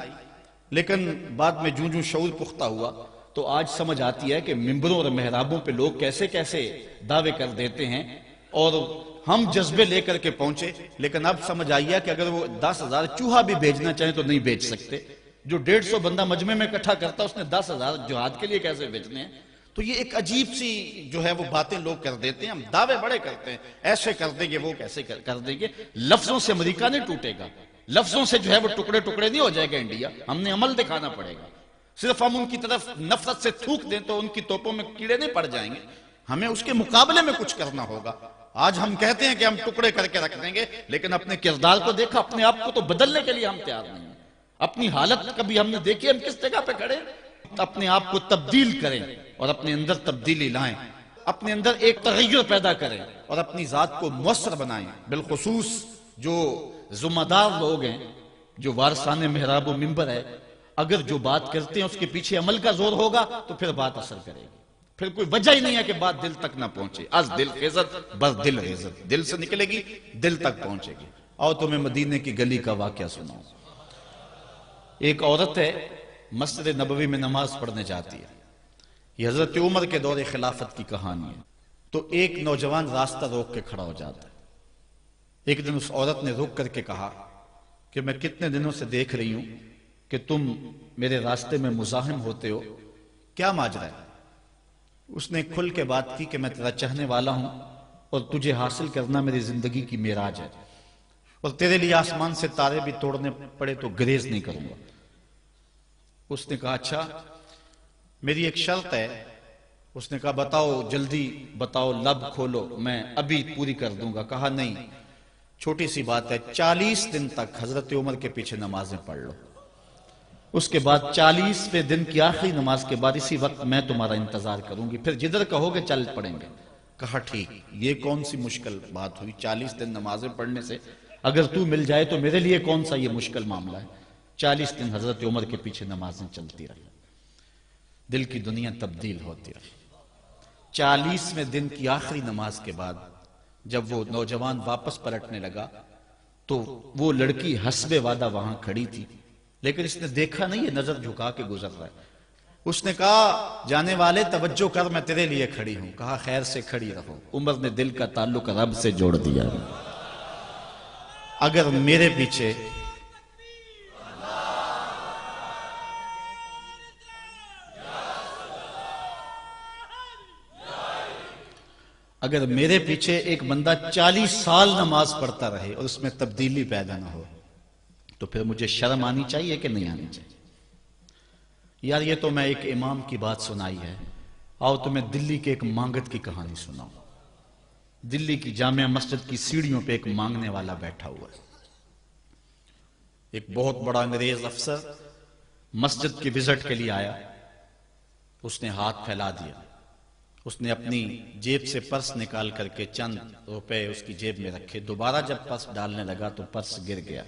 لیکن بعد میں جوں جوں شعور پختہ ہوا تو آج سمجھ آتی ہے کہ ممبروں اور محرابوں پہ لوگ کیسے کیسے دعوے کر دیتے ہیں، اور ہم جذبے لے کر کے پہنچے، لیکن اب سمجھ آئی ہے کہ اگر وہ 10,000 چوہا بھی بھیجنا چاہیں تو نہیں بھیج سکتے۔ جو 150 بندہ مجمع میں اکٹھا کرتا اس نے 10,000 جہاد کے لیے کیسے بھیجنے ہیں؟ تو یہ ایک عجیب سی جو ہے وہ باتیں لوگ کر دیتے ہیں، ہم دعوے بڑے کرتے ہیں، ایسے کر دیں گے وہ کیسے کر دیں گے۔ لفظوں سے امریکہ نہیں ٹوٹے گا، لفظوں سے جو ہے وہ ٹکڑے ٹکڑے نہیں ہو جائے گا انڈیا، ہم نے عمل دکھانا پڑے گا۔ صرف ہم ان کی طرف نفرت سے تھوک دیں تو ان کی توپوں میں کیڑے نہیں پڑ جائیں گے، ہمیں اس کے مقابلے میں کچھ کرنا ہوگا۔ آج ہم کہتے ہیں کہ ہم ٹکڑے کر کے رکھ دیں گے، لیکن اپنے کردار کو دیکھا، اپنے آپ کو تو بدلنے کے لیے ہم تیار نہیں ہیں۔ اپنی حالت کبھی ہم نے دیکھی ہم کس جگہ پہ کھڑے؟ اپنے آپ کو تبدیل کریں اور اپنے اندر تبدیلی لائیں، اپنے اندر ایک تغیر پیدا کریں اور اپنی ذات کو مؤثر بنائیں۔ بالخصوص جو ذمہ دار لوگ ہیں، جو وارثان محراب و منبر ہے، اگر جو بات کرتے ہیں اس کے پیچھے عمل کا زور ہوگا تو پھر بات اثر کرے گی، پھر کوئی وجہ ہی نہیں ہے کہ بات دل تک نہ پہنچے۔ از دل خیزت بس دل خیزت، دل سے نکلے گی دل تک پہنچے گی۔ اور تمہیں مدینے کی گلی کا واقعہ سناؤں۔ ایک عورت ہے، مسجد نبوی میں نماز پڑھنے جاتی ہے، یہ حضرت عمر کے دور خلافت کی کہانی ہے۔ تو ایک نوجوان راستہ روک کے کھڑا ہو جاتا ہے، ایک دن اس عورت نے رک کر کے کہا کہ میں کتنے دنوں سے دیکھ رہی ہوں کہ تم میرے راستے میں مزاحم ہوتے ہو، کیا ماجرا ہے؟ اس نے کھل کے بات کی کہ میں تیرا چاہنے والا ہوں اور تجھے حاصل کرنا میری زندگی کی معراج ہے، اور تیرے لیے آسمان سے تارے بھی توڑنے پڑے تو گریز نہیں کروں گا۔ اس نے کہا اچھا، میری ایک شرط ہے۔ اس نے کہا بتاؤ، جلدی بتاؤ، لب کھولو، میں ابھی پوری کر دوں گا۔ کہا نہیں، چھوٹی سی بات ہے، 40 دن تک حضرت عمر کے پیچھے نمازیں پڑھ لو، اس کے بعد 40ویں دن کی آخری نماز کے بعد اسی وقت میں تمہارا انتظار کروں گی، پھر جدھر کہو گے چل پڑیں گے۔ کہا ٹھیک، یہ کون سی مشکل بات ہوئی 40 دن نمازیں پڑھنے سے؟ اگر تو مل جائے تو میرے لیے کون سا یہ مشکل معاملہ ہے۔ 40 دن حضرت عمر کے پیچھے نمازیں چلتی رہی، دل کی دنیا تبدیل ہوتی رہی۔ 40ویں دن کی آخری نماز کے بعد جب وہ نوجوان واپس پلٹنے لگا تو وہ لڑکی حسب وعدہ وہاں کھڑی تھی، لیکن اس نے دیکھا نہیں، یہ نظر جھکا کے گزر رہا ہے۔ اس نے کہا جانے والے توجہ کر، میں تیرے لیے کھڑی ہوں۔ کہا خیر سے کھڑی رہو، عمر نے دل کا تعلق رب سے جوڑ دیا۔ اگر میرے پیچھے ایک بندہ 40 سال نماز پڑھتا رہے اور اس میں تبدیلی پیدا نہ ہو تو پھر مجھے شرم آنی چاہیے کہ نہیں آنی چاہیے؟ یار یہ تو میں ایک امام کی بات سنائی ہے، آؤ تمہیں دلی کے ایک مانگت کی کہانی سناؤں۔ دلی کی جامع مسجد کی سیڑھیوں پہ ایک مانگنے والا بیٹھا ہوا ہے۔ ایک بہت بڑا انگریز افسر مسجد کی وزٹ کے لیے آیا، اس نے ہاتھ پھیلا دیا، اس نے اپنی جیب سے پرس نکال کر کے چند روپے اس کی جیب میں رکھے، دوبارہ جب پرس ڈالنے لگا تو پرس گر گیا۔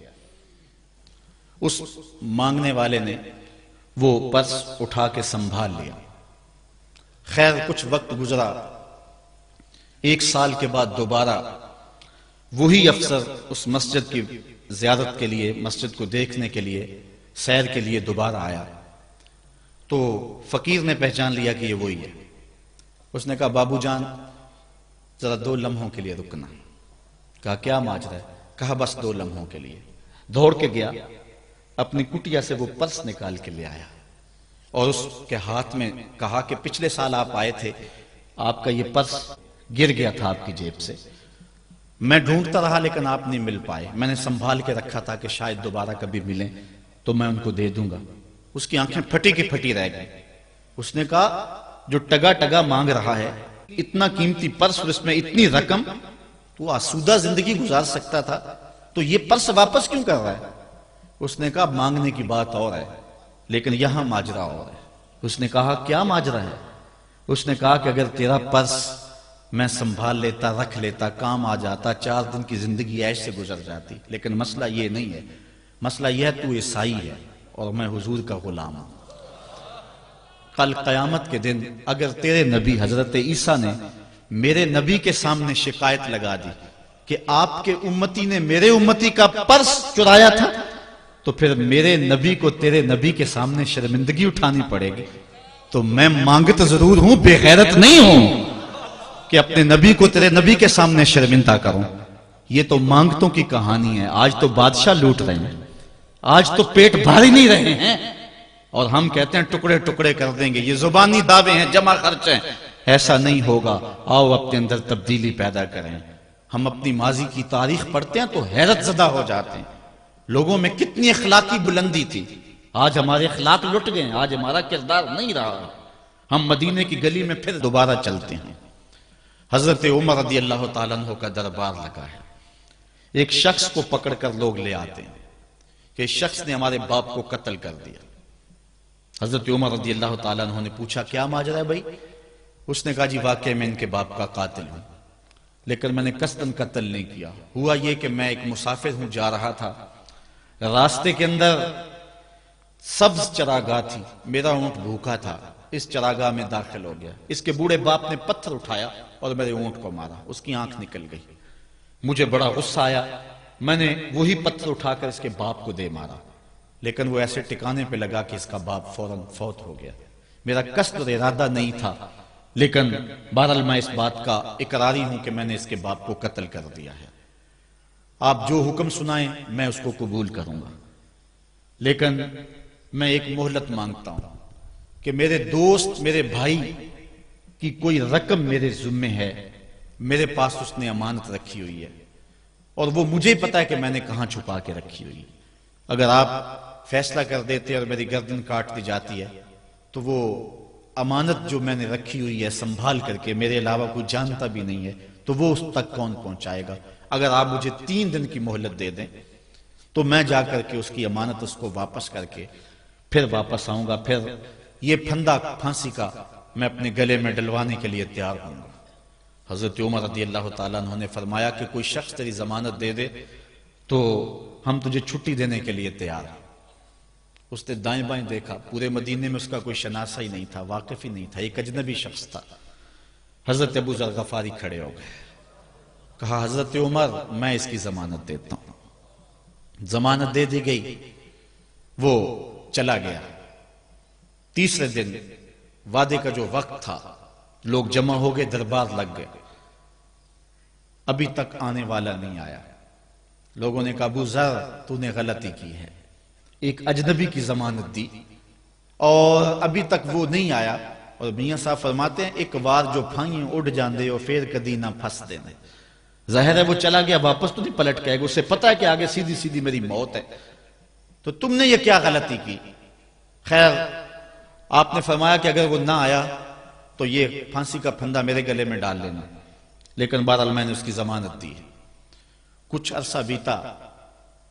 اس مانگنے والے نے وہ پرس اٹھا کے سنبھال لیا۔ خیر کچھ وقت گزرا، 1 سال کے بعد دوبارہ وہی افسر اس مسجد کی زیارت کے لیے، مسجد کو دیکھنے کے لیے، سیر کے لیے دوبارہ آیا تو فقیر نے پہچان لیا کہ یہ وہی ہے۔ اس نے کہا بابو جان ذرا 2 لمحوں کے لیے رکنا۔ کہا کیا ماجرا ہے؟ کہا بس 2 لمحوں کے لیے۔ دوڑ کے گیا، اپنی کٹیا سے وہ پرس نکال کے لے آیا اور اس کے ہاتھ میں کہا کہ پچھلے سال آپ آئے تھے، آپ کا یہ پرس گر گیا تھا آپ کی جیب سے، میں ڈھونڈتا رہا لیکن آپ نہیں مل پائے، میں نے سنبھال کے رکھا تھا کہ شاید دوبارہ کبھی ملیں تو میں ان کو دے دوں گا۔ اس کی آنکھیں پھٹی کی پھٹی رہ گئی۔ اس نے کہا جو ٹگا ٹگا مانگ رہا ہے، اتنا قیمتی پرس اور اس میں اتنی رقم، تو آسودہ زندگی گزار سکتا تھا، تو یہ پرس واپس کیوں کر رہا ہے؟ اس نے کہا مانگنے کی بات اور ہے لیکن یہاں ماجرا اور ہے۔ اس نے کہا کیا ماجرا ہے؟ اس نے کہا کہ اگر تیرا پرس میں سنبھال لیتا، رکھ لیتا، کام آ جاتا، 4 دن کی زندگی عیش سے گزر جاتی، لیکن مسئلہ یہ نہیں ہے، مسئلہ یہ ہے تو عیسائی ہے اور میں حضور کا غلام ہوں۔ کل قیامت کے دن اگر تیرے نبی حضرت عیسیٰ نے میرے نبی کے سامنے شکایت لگا دی کہ آپ کے امتی نے میرے امتی کا پرس چرایا تھا، تو پھر میرے نبی کو تیرے نبی کے سامنے شرمندگی اٹھانی پڑے گی۔ تو میں مانگت ضرور ہوں، بے غیرت نہیں ہوں کہ اپنے نبی کو تیرے نبی کے سامنے شرمندہ کروں۔ یہ تو مانگتوں کی کہانی ہے، آج تو بادشاہ لوٹ رہے ہیں، آج تو پیٹ بھاری نہیں رہے ہیں اور ہم کہتے ہیں ٹکڑے ٹکڑے کر دیں گے، یہ زبانی دعوے ہیں، جمع خرچ ہیں۔ ایسا نہیں ہوگا، آؤ اپنے اندر تبدیلی پیدا کریں۔ ہم اپنی ماضی کی تاریخ پڑھتے ہیں تو حیرت زدہ ہو جاتے ہیں، لوگوں میں کتنی اخلاقی بلندی تھی، آج ہمارے اخلاق لٹ گئے، آج ہمارا کردار نہیں رہا، ہم مدینے کی گلی میں پھر دوبارہ چلتے ہیں۔ حضرت عمر رضی اللہ تعالیٰ عنہ کا دربار لگا ہے، ایک شخص کو پکڑ کر لوگ لے آتے ہیں کہ شخص نے ہمارے باپ کو قتل کر دیا۔ حضرت عمر رضی اللہ تعالیٰ عنہ نے پوچھا کیا ماجرا ہے بھائی؟ اس نے کہا جی واقعی میں ان کے باپ کا قاتل ہوں، لیکن میں نے قصداً قتل نہیں کیا، ہوا یہ کہ میں ایک مسافر ہوں، جا رہا تھا، راستے کے اندر سبز چراگاہ تھی، میرا اونٹ بھوکا تھا، اس چراگاہ میں داخل ہو گیا، اس کے بوڑھے باپ نے پتھر اٹھایا اور میرے اونٹ کو مارا، اس کی آنکھ نکل گئی، مجھے بڑا غصہ آیا، میں نے وہی پتھر اٹھا کر اس کے باپ کو دے مارا، لیکن وہ ایسے ٹکانے پہ لگا کہ اس کا باپ فوراً فوت ہو گیا۔ میرا قصد اور ارادہ نہیں تھا، لیکن بہرحال میں اس بات کا اقراری ہوں کہ میں نے اس کے باپ کو قتل کر دیا ہے۔ آپ جو حکم سنائیں میں اس کو قبول کروں گا، لیکن میں ایک مہلت مانگتا ہوں کہ میرے دوست، میرے بھائی کی کوئی رقم میرے ذمے ہے، میرے پاس اس نے امانت رکھی ہوئی ہے اور وہ مجھے پتا ہے کہ میں نے کہاں چھپا کے رکھی ہوئی. اگر آپ فیصلہ کر دیتے اور میری گردن کاٹ دی جاتی ہے تو وہ امانت جو میں نے رکھی ہوئی ہے سنبھال کر کے، میرے علاوہ کوئی جانتا بھی نہیں ہے، تو وہ اس تک کون پہنچائے گا؟ اگر آپ مجھے 3 دن کی مہلت دے دیں تو میں جا کر کے اس کی امانت اس کو واپس کر کے پھر واپس آؤں گا، پھر یہ پھندا پھانسی کا میں اپنے گلے میں ڈلوانے کے لیے تیار ہوں گا. حضرت عمر رضی اللہ تعالیٰ عنہ نے فرمایا کہ کوئی شخص تیری ضمانت دے دے تو ہم تجھے چھٹی دینے کے لیے تیار ہیں. اس نے دائیں بائیں دیکھا، پورے مدینے میں اس کا کوئی شناسہ ہی نہیں تھا، واقف ہی نہیں تھا، ایک اجنبی شخص تھا. حضرت ابو ذر غفاری کھڑے ہو گئے، کہا حضرت عمر میں اس کی ضمانت دیتا ہوں. ضمانت دے دی گئی، وہ چلا گیا. تیسرے دن وعدے کا جو وقت تھا، لوگ جمع ہو گئے، دربار لگ گئے، ابھی تک آنے والا نہیں آیا. لوگوں نے کہا ابو ذر تو نے غلطی کی ہے، ایک اجنبی کی ضمانت دی اور ابھی تک وہ نہیں آیا. اور میاں صاحب فرماتے ہیں ایک بار جو پھائیں اڑ جاندے اور پھر کدی نہ پھنس دینے. ظاہر ہے وہ چلا گیا، واپس تو نہیں پلٹ کے آئے گا، اسے پتا ہے کہ آگے سیدھی سیدھی میری موت ہے، تو تم نے یہ کیا غلطی کی؟ خیر آپ نے فرمایا کہ اگر وہ نہ آیا تو یہ پھانسی کا پھندا میرے گلے میں ڈال لینا، لیکن بہرحال میں نے اس کی ضمانت دی. کچھ عرصہ بیتا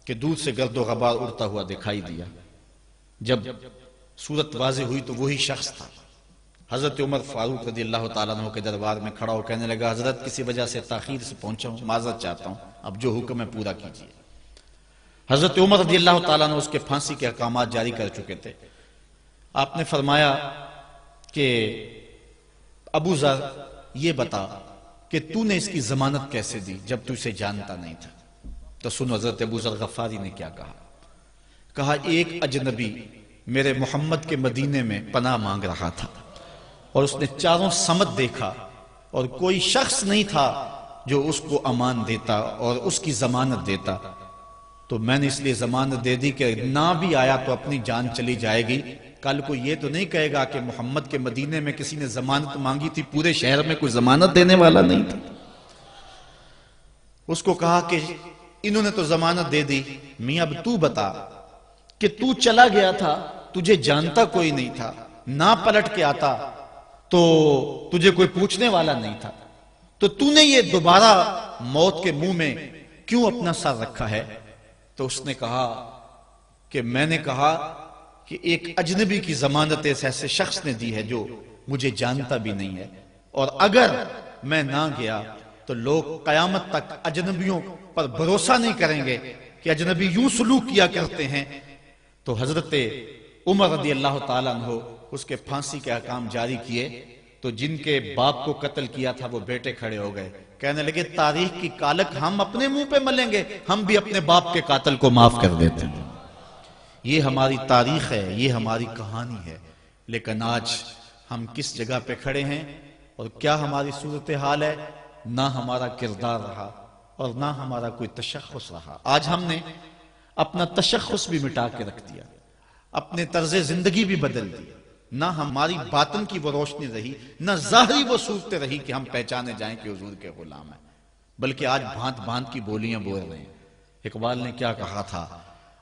کہ دور سے گرد و غبار اڑتا ہوا دکھائی دیا. جب صورت واضح ہوئی تو وہی شخص تھا. حضرت عمر فاروق رضی اللہ تعالیٰ عنہ کے دربار میں کھڑا ہو کہنے لگا حضرت کسی وجہ سے تاخیر سے پہنچا ہوں، معذرت چاہتا ہوں، اب جو حکم ہے پورا کیجیے. حضرت عمر رضی اللہ تعالیٰ عنہ اس کے پھانسی کے احکامات جاری کر چکے تھے. آپ نے فرمایا کہ ابو ذر یہ بتا کہ تو نے اس کی ضمانت کیسے دی جب تو اسے جانتا نہیں تھا؟ تو سنو حضرت ابو ذر غفاری نے کیا کہا. کہا ایک اجنبی میرے محمد کے مدینے میں پناہ مانگ رہا تھا اور اس نے چاروں سمت دیکھا اور کوئی شخص نہیں تھا جو اس کو امان دیتا اور اس کی ضمانت دیتا، تو میں نے اس لیے ضمانت دے دی کہ نہ بھی آیا تو اپنی جان چلی جائے گی. کل کو یہ تو نہیں کہے گا کہ محمد کے مدینے میں کسی نے ضمانت مانگی تھی، پورے شہر میں کوئی ضمانت دینے والا نہیں تھا. اس کو کہا کہ انہوں نے تو ضمانت دے دی، میاں اب تو بتا کہ تو چلا گیا تھا، تجھے جانتا کوئی نہیں تھا، نہ پلٹ کے آتا تو تجھے کوئی پوچھنے والا نہیں تھا، تو تو نے یہ دوبارہ موت کے منہ میں کیوں اپنا سر رکھا ہے؟ تو اس نے کہا کہ میں نے کہا کہ ایک اجنبی کی ضمانت ایسے شخص نے دی ہے جو مجھے جانتا بھی نہیں ہے، اور اگر میں نہ گیا تو لوگ قیامت تک اجنبیوں پر بھروسہ نہیں کریں گے کہ اجنبی یوں سلوک کیا کرتے ہیں. تو حضرت عمر رضی اللہ تعالیٰ عنہ اس کے پھانسی کے احکام جاری کیے. تو جن کے باپ کو قتل کیا تھا وہ بیٹے کھڑے ہو گئے، کہنے لگے تاریخ کی کالک ہم اپنے منہ پہ ملیں گے، ہم بھی اپنے باپ کے قاتل کو معاف کر دیتے ہیں. یہ ہماری تاریخ ہے، یہ ہماری کہانی ہے. لیکن آج ہم کس جگہ پہ کھڑے ہیں اور کیا ہماری صورتحال ہے؟ نہ ہمارا کردار رہا اور نہ ہمارا کوئی تشخص رہا. آج ہم نے اپنا تشخص بھی مٹا کے رکھ دیا، اپنے طرز زندگی بھی بدل دی. نہ ہماری باطن کی وہ روشنی رہی، نہ ظاہری وہ صورت رہی کہ ہم پہچانے جائیں کہ حضور کے غلام ہیں، بلکہ آج بھانت بھانت کی بولیاں بول رہے ہیں. اقبال نے کیا کہا تھا؟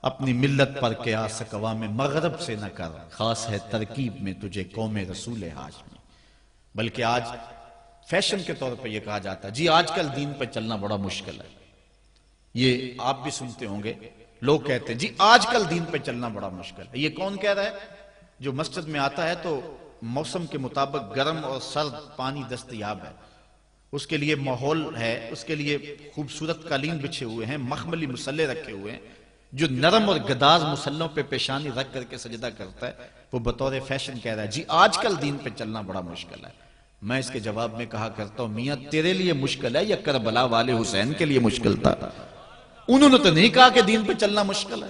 اپنی ملت پر قیاس اقوام مغرب سے نہ کر، خاص ہے ترکیب میں تجھے قوم رسول ہاشمی. بلکہ آج فیشن کے طور پہ یہ کہا جاتا ہے جی آج کل دین پہ چلنا بڑا مشکل ہے. یہ آپ بھی سنتے ہوں گے، لوگ کہتے ہیں جی آج کل دین پہ چلنا بڑا مشکل ہے. یہ کون کہہ رہا ہے؟ جو مسجد میں آتا ہے تو موسم کے مطابق گرم اور سرد پانی دستیاب ہے، اس کے لیے ماحول ہے، اس کے لیے خوبصورت قالین بچھے ہوئے ہیں، مخملی مسلح رکھے ہوئے ہیں. جو نرم اور گداز مسلوں پہ پیشانی رکھ کر کے سجدہ کرتا ہے وہ بطور فیشن کہہ رہا ہے جی آج کل دین پہ چلنا بڑا مشکل ہے. میں اس کے جواب میں کہا کرتا ہوں میاں تیرے لیے مشکل ہے یا کربلا والے حسین کے لیے مشکل تھا؟ انہوں نے تو نہیں کہا کہ دین پہ چلنا مشکل ہے.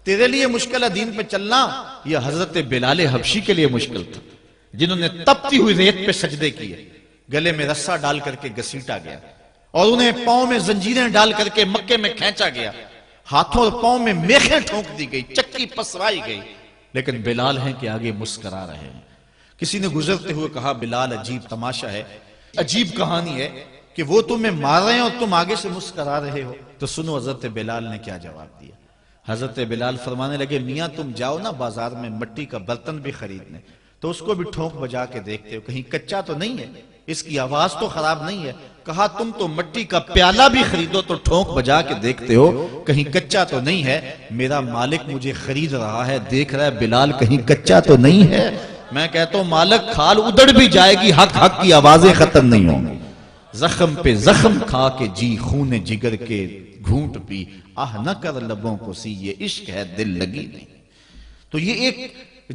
تیرے لیے مشکل ہے دین پہ چلنا یا حضرت بلال حبشی کے لیے مشکل تھا جنہوں نے تپتی ہوئی ریت پہ سجدے کیے، گلے میں رسہ ڈال کر کے گھسیٹا گیا اور انہیں پاؤں میں زنجیریں ڈال کر کے مکے میں کھینچا گیا، ہاتھوں اور پاؤں میں میخیں ٹھونک دی گئی، چکی پسرائی گئی، لیکن بلال ہیں کہ آگے مسکرا رہے ہیں۔ کسی نے گزرتے ہوئے کہا بلال عجیب تماشا ہے، عجیب کہانی ہے کہ وہ تمہیں مار رہے ہیں اور تم آگے سے مسکرا رہے ہو۔ تو سنو حضرت بلال نے کیا جواب دیا۔ حضرت بلال فرمانے لگے میاں تم جاؤ نا بازار میں مٹی کا برتن بھی خریدنے، تو اس کو بھی ٹھونک بجا کے دیکھتے ہو کہیں کچا تو نہیں ہے، اس کی آواز تو خراب نہیں ہے۔ کہا تم تو مٹی کا پیالہ بھی خریدو تو ٹھونک بجا کے دیکھتے ہو کہیں کچا تو نہیں ہے، میرا مالک مجھے خرید رہا ہے، دیکھ رہا ہے بلال کہیں کچا تو نہیں ہے۔ میں کہتا ہوں مالک کھال ادڑ بھی جائے گی، حق حق کی آوازیں ختم نہیں ہوں گی۔ زخم پہ زخم کھا کے جی خون جگر کے گھونٹ پی، آہ نہ کر لبوں کو سی یہ عشق ہے دل لگی نہیں۔ تو یہ ایک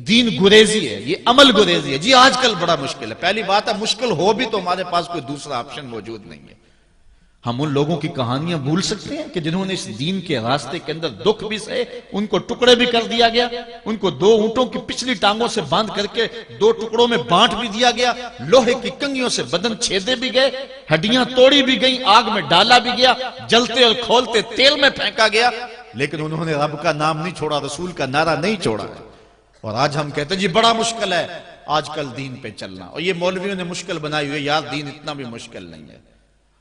دین گریزی ہے، یہ عمل گریزی ہے۔ جی آج کل بڑا مشکل ہے، پہلی بات ہے مشکل ہو بھی تو ہمارے پاس کوئی دوسرا آپشن موجود نہیں ہے۔ ہم ان لوگوں کی کہانیاں بھول سکتے ہیں کہ جنہوں نے اس دین کے راستے کے اندر دکھ بھی سہے، ان کو ٹکڑے بھی کر دیا گیا، ان کو 2 اونٹوں کی پچھلی ٹانگوں سے باندھ کر کے 2 ٹکڑوں میں بانٹ بھی دیا گیا، لوہے کی کنگھیوں سے بدن چھیدے بھی گئے، ہڈیاں توڑی بھی گئیں، آگ میں ڈالا بھی گیا، جلتے اور کھولتے تیل میں پھینکا گیا، لیکن انہوں نے رب کا نام نہیں چھوڑا، رسول کا نعرہ نہیں چھوڑا۔ اور آج ہم کہتے ہیں جی بڑا مشکل ہے آج کل دین پہ چلنا، اور یہ مولویوں نے مشکل بنائی ہوئی ہے، یار دین اتنا بھی مشکل نہیں ہے،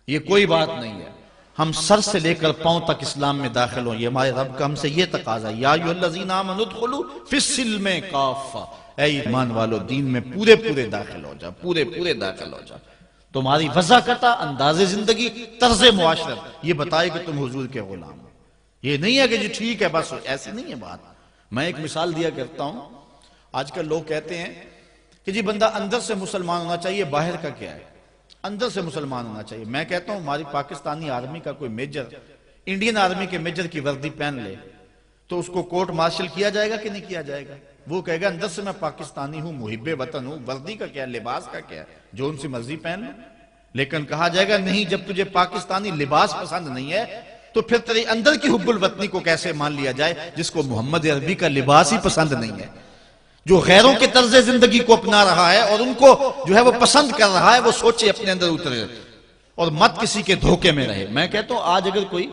یہ کوئی بات نہیں ہے۔ ہم سر سے لے کر پاؤں تک اسلام میں داخل ہوں، یہ ہمارے رب کا ہم سے یہ تقاضا ہے، یا ایھا الذین آمنوا ادخلوا فی السلم کافہ، اے ایمان والو دین میں پورے پورے داخل ہو جا، پورے پورے داخل ہو جا۔ تمہاری وضاحت، انداز زندگی، طرز معاشرت یہ بتائے کہ تم حضور کے غلام ہو۔ یہ نہیں ہے کہ جی ٹھیک ہے بس، ایسی نہیں ہے بات۔ میں ایک مثال دیا کرتا ہوں، آج کل لوگ کہتے ہیں کہ جی بندہ اندر سے مسلمان ہونا چاہیے، باہر کا کیا ہے، اندر سے مسلمان ہونا چاہیے۔ میں کہتا ہوں ہماری پاکستانی آرمی کا کوئی میجر انڈین آرمی کے میجر کی وردی پہن لے تو اس کو کورٹ مارشل کیا جائے گا کہ نہیں کیا جائے گا؟ وہ کہے گا اندر سے میں پاکستانی ہوں، محب وطن ہوں، وردی کا کیا ہے، لباس کا کیا ہے، جو ان سے مرضی پہن لو۔ لیکن کہا جائے گا نہیں، جب تجھے پاکستانی لباس پسند نہیں ہے تو پھر تیری اندر کی حب الوطنی کو کیسے مان لیا جائے جس کو محمد عربی کا لباس ہی پسند نہیں ہے، جو غیروں کے طرز زندگی کو اپنا رہا ہے اور ان کو جو ہے وہ پسند کر رہا ہے، وہ سوچے اپنے اندر اترے اور مت کسی کے دھوکے میں رہے۔ میں کہتا ہوں آج اگر کوئی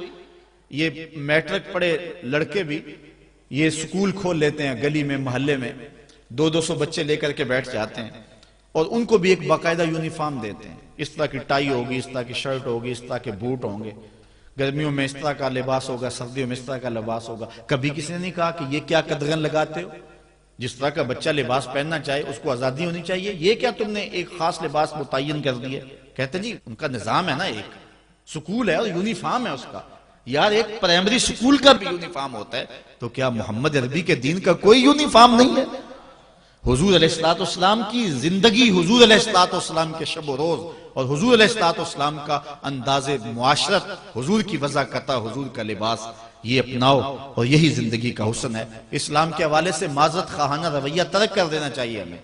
یہ میٹرک پڑھے لڑکے بھی یہ سکول کھول لیتے ہیں گلی میں محلے میں، 200 بچے لے کر کے بیٹھ جاتے ہیں اور ان کو بھی ایک باقاعدہ یونیفارم دیتے ہیں، اس طرح کی ٹائی ہوگی، اس طرح کی شرٹ ہوگی، اس طرح کے بوٹ ہوں گے، گرمیوں میں اس طرح کا لباس ہوگا، سردیوں میں اس طرح کا لباس ہوگا۔ کبھی کسی نے نہیں کہا کہ یہ کیا قدغن لگاتے ہو، جس طرح کا بچہ لباس پہننا چاہے اس کو آزادی ہونی چاہیے، یہ کیا تم نے ایک خاص لباس متعین کر دیا؟ کہتے جی ان کا نظام ہے نا، ایک سکول ہے اور یونیفارم ہے اس کا۔ یار ایک پرائمری سکول کا بھی یونیفارم ہوتا ہے، تو کیا محمد عربی کے دین کا کوئی یونیفارم نہیں ہے؟ حضور علیہ السلام کی زندگی، حضور علیہ السلام کے شب و روز اور حضور علیہ السلام کا انداز معاشرت، حضور کی وضاحت، حضور کا لباس، یہ اپناؤ اور یہی زندگی کا حسن ہے۔ اسلام کے حوالے سے معذرت خواہانہ رویہ ترک کر دینا چاہیے ہمیں۔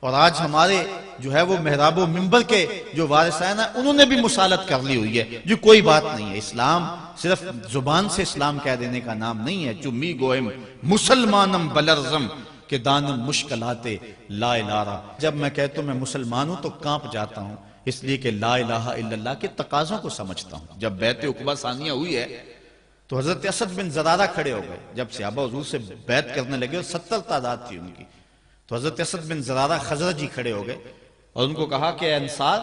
اور آج ہمارے جو ہے وہ محراب و منبر کے جو وارثین ہیں انہوں نے بھی مسالت کر لی ہوئی ہے، جو کوئی بات نہیں ہے۔ اسلام صرف زبان سے اسلام کہہ دینے کا نام نہیں ہے۔ چمی گوئم مسلمانم بلرزم کہ دانم مشکلات لا الہ۔ جب میں کہتا ہوں میں مسلمان ہوں تو کانپ جاتا ہوں، اس لیے کہ لا الہ الا اللہ کے تقاضوں کو سمجھتا ہوں۔ جب بیعت عقبہ ثانیہ ہوئی ہے تو حضرت اسد بن زرارہ کھڑے ہو گئے، جب صحابہ حضور سے بیعت کرنے لگے اور 70 تعداد تھی ان کی، تو حضرت اسد بن زرارہ خزرجی کھڑے ہو گئے اور ان کو کہا کہ اے انصار،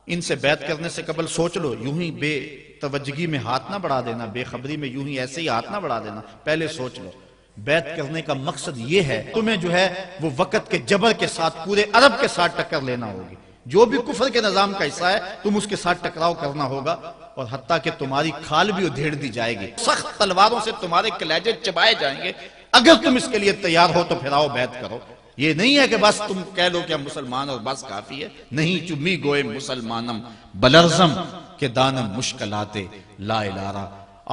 ان سے بیعت کرنے سے قبل سوچ لو، یوں ہی بے توجہی میں ہاتھ نہ بڑھا دینا، بے خبری میں یوں ہی ایسے ہی ہاتھ نہ بڑھا دینا، پہلے سوچ لو۔ بیعت کرنے کا مقصد یہ ہے تمہیں جو ہے وہ وقت کے جبر کے ساتھ پورے عرب کے ساتھ ٹکر لینا ہوگی، جو بھی کفر کے نظام کا حصہ ہے تم اس کے ساتھ ٹکراؤ کرنا ہوگا، اور حتیٰ کہ تمہاری کھال بھی ادھیڑ دی جائے گی، سخت تلواروں سے تمہارے کلیجے چبائے جائیں گے، اگر تم اس کے لیے تیار ہو تو پھر آؤ بیعت کرو۔ یہ نہیں ہے کہ بس تم کہہ لو کہ ہم مسلمان اور بس کافی ہے، نہیں۔ چمی گوئے مسلمانم بلرزم کہ دانم مشکلات لا الہ۔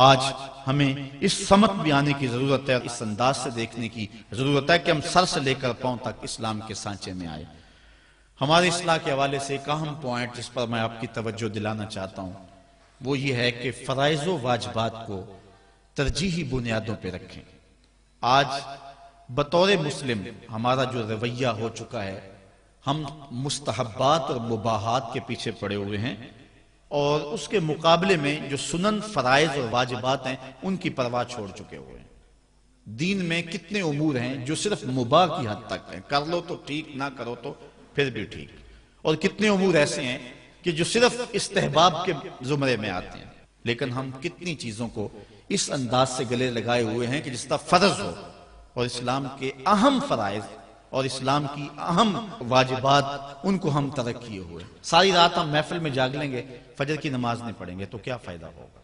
آج ہمیں اس سمت بھی آنے کی ضرورت ہے، اس انداز سے دیکھنے کی ضرورت ہے کہ ہم سر سے لے کر پاؤں تک اسلام کے سانچے میں آئے۔ ہمارے اصلاح کے حوالے سے ایک اہم پوائنٹ جس پر میں آپ کی توجہ دلانا چاہتا ہوں وہ یہ ہے کہ فرائض و واجبات کو ترجیحی بنیادوں پہ رکھیں۔ آج بطور مسلم ہمارا جو رویہ ہو چکا ہے، ہم مستحبات اور مباحات کے پیچھے پڑے ہوئے ہیں، اور اس کے مقابلے میں جو سنن، فرائض اور واجبات ہیں ان کی پرواہ چھوڑ چکے ہوئے ہیں۔ دین میں کتنے امور ہیں جو صرف مباح کی حد تک ہیں، کر لو تو ٹھیک، نہ کرو تو پھر بھی ٹھیک، اور کتنے امور ایسے ہیں کہ جو صرف استحباب کے زمرے میں آتے ہیں۔ لیکن ہم کتنی چیزوں کو اس انداز سے گلے لگائے ہوئے ہیں کہ جس طرح فرض ہو، اور اسلام کے اہم فرائض اور اسلام کی اہم واجبات ان کو ہم ترک کیے ہوئے۔ ساری رات ہم محفل میں جاگ لیں گے، فجر کی نماز نہیں پڑھیں گے تو کیا فائدہ ہوگا؟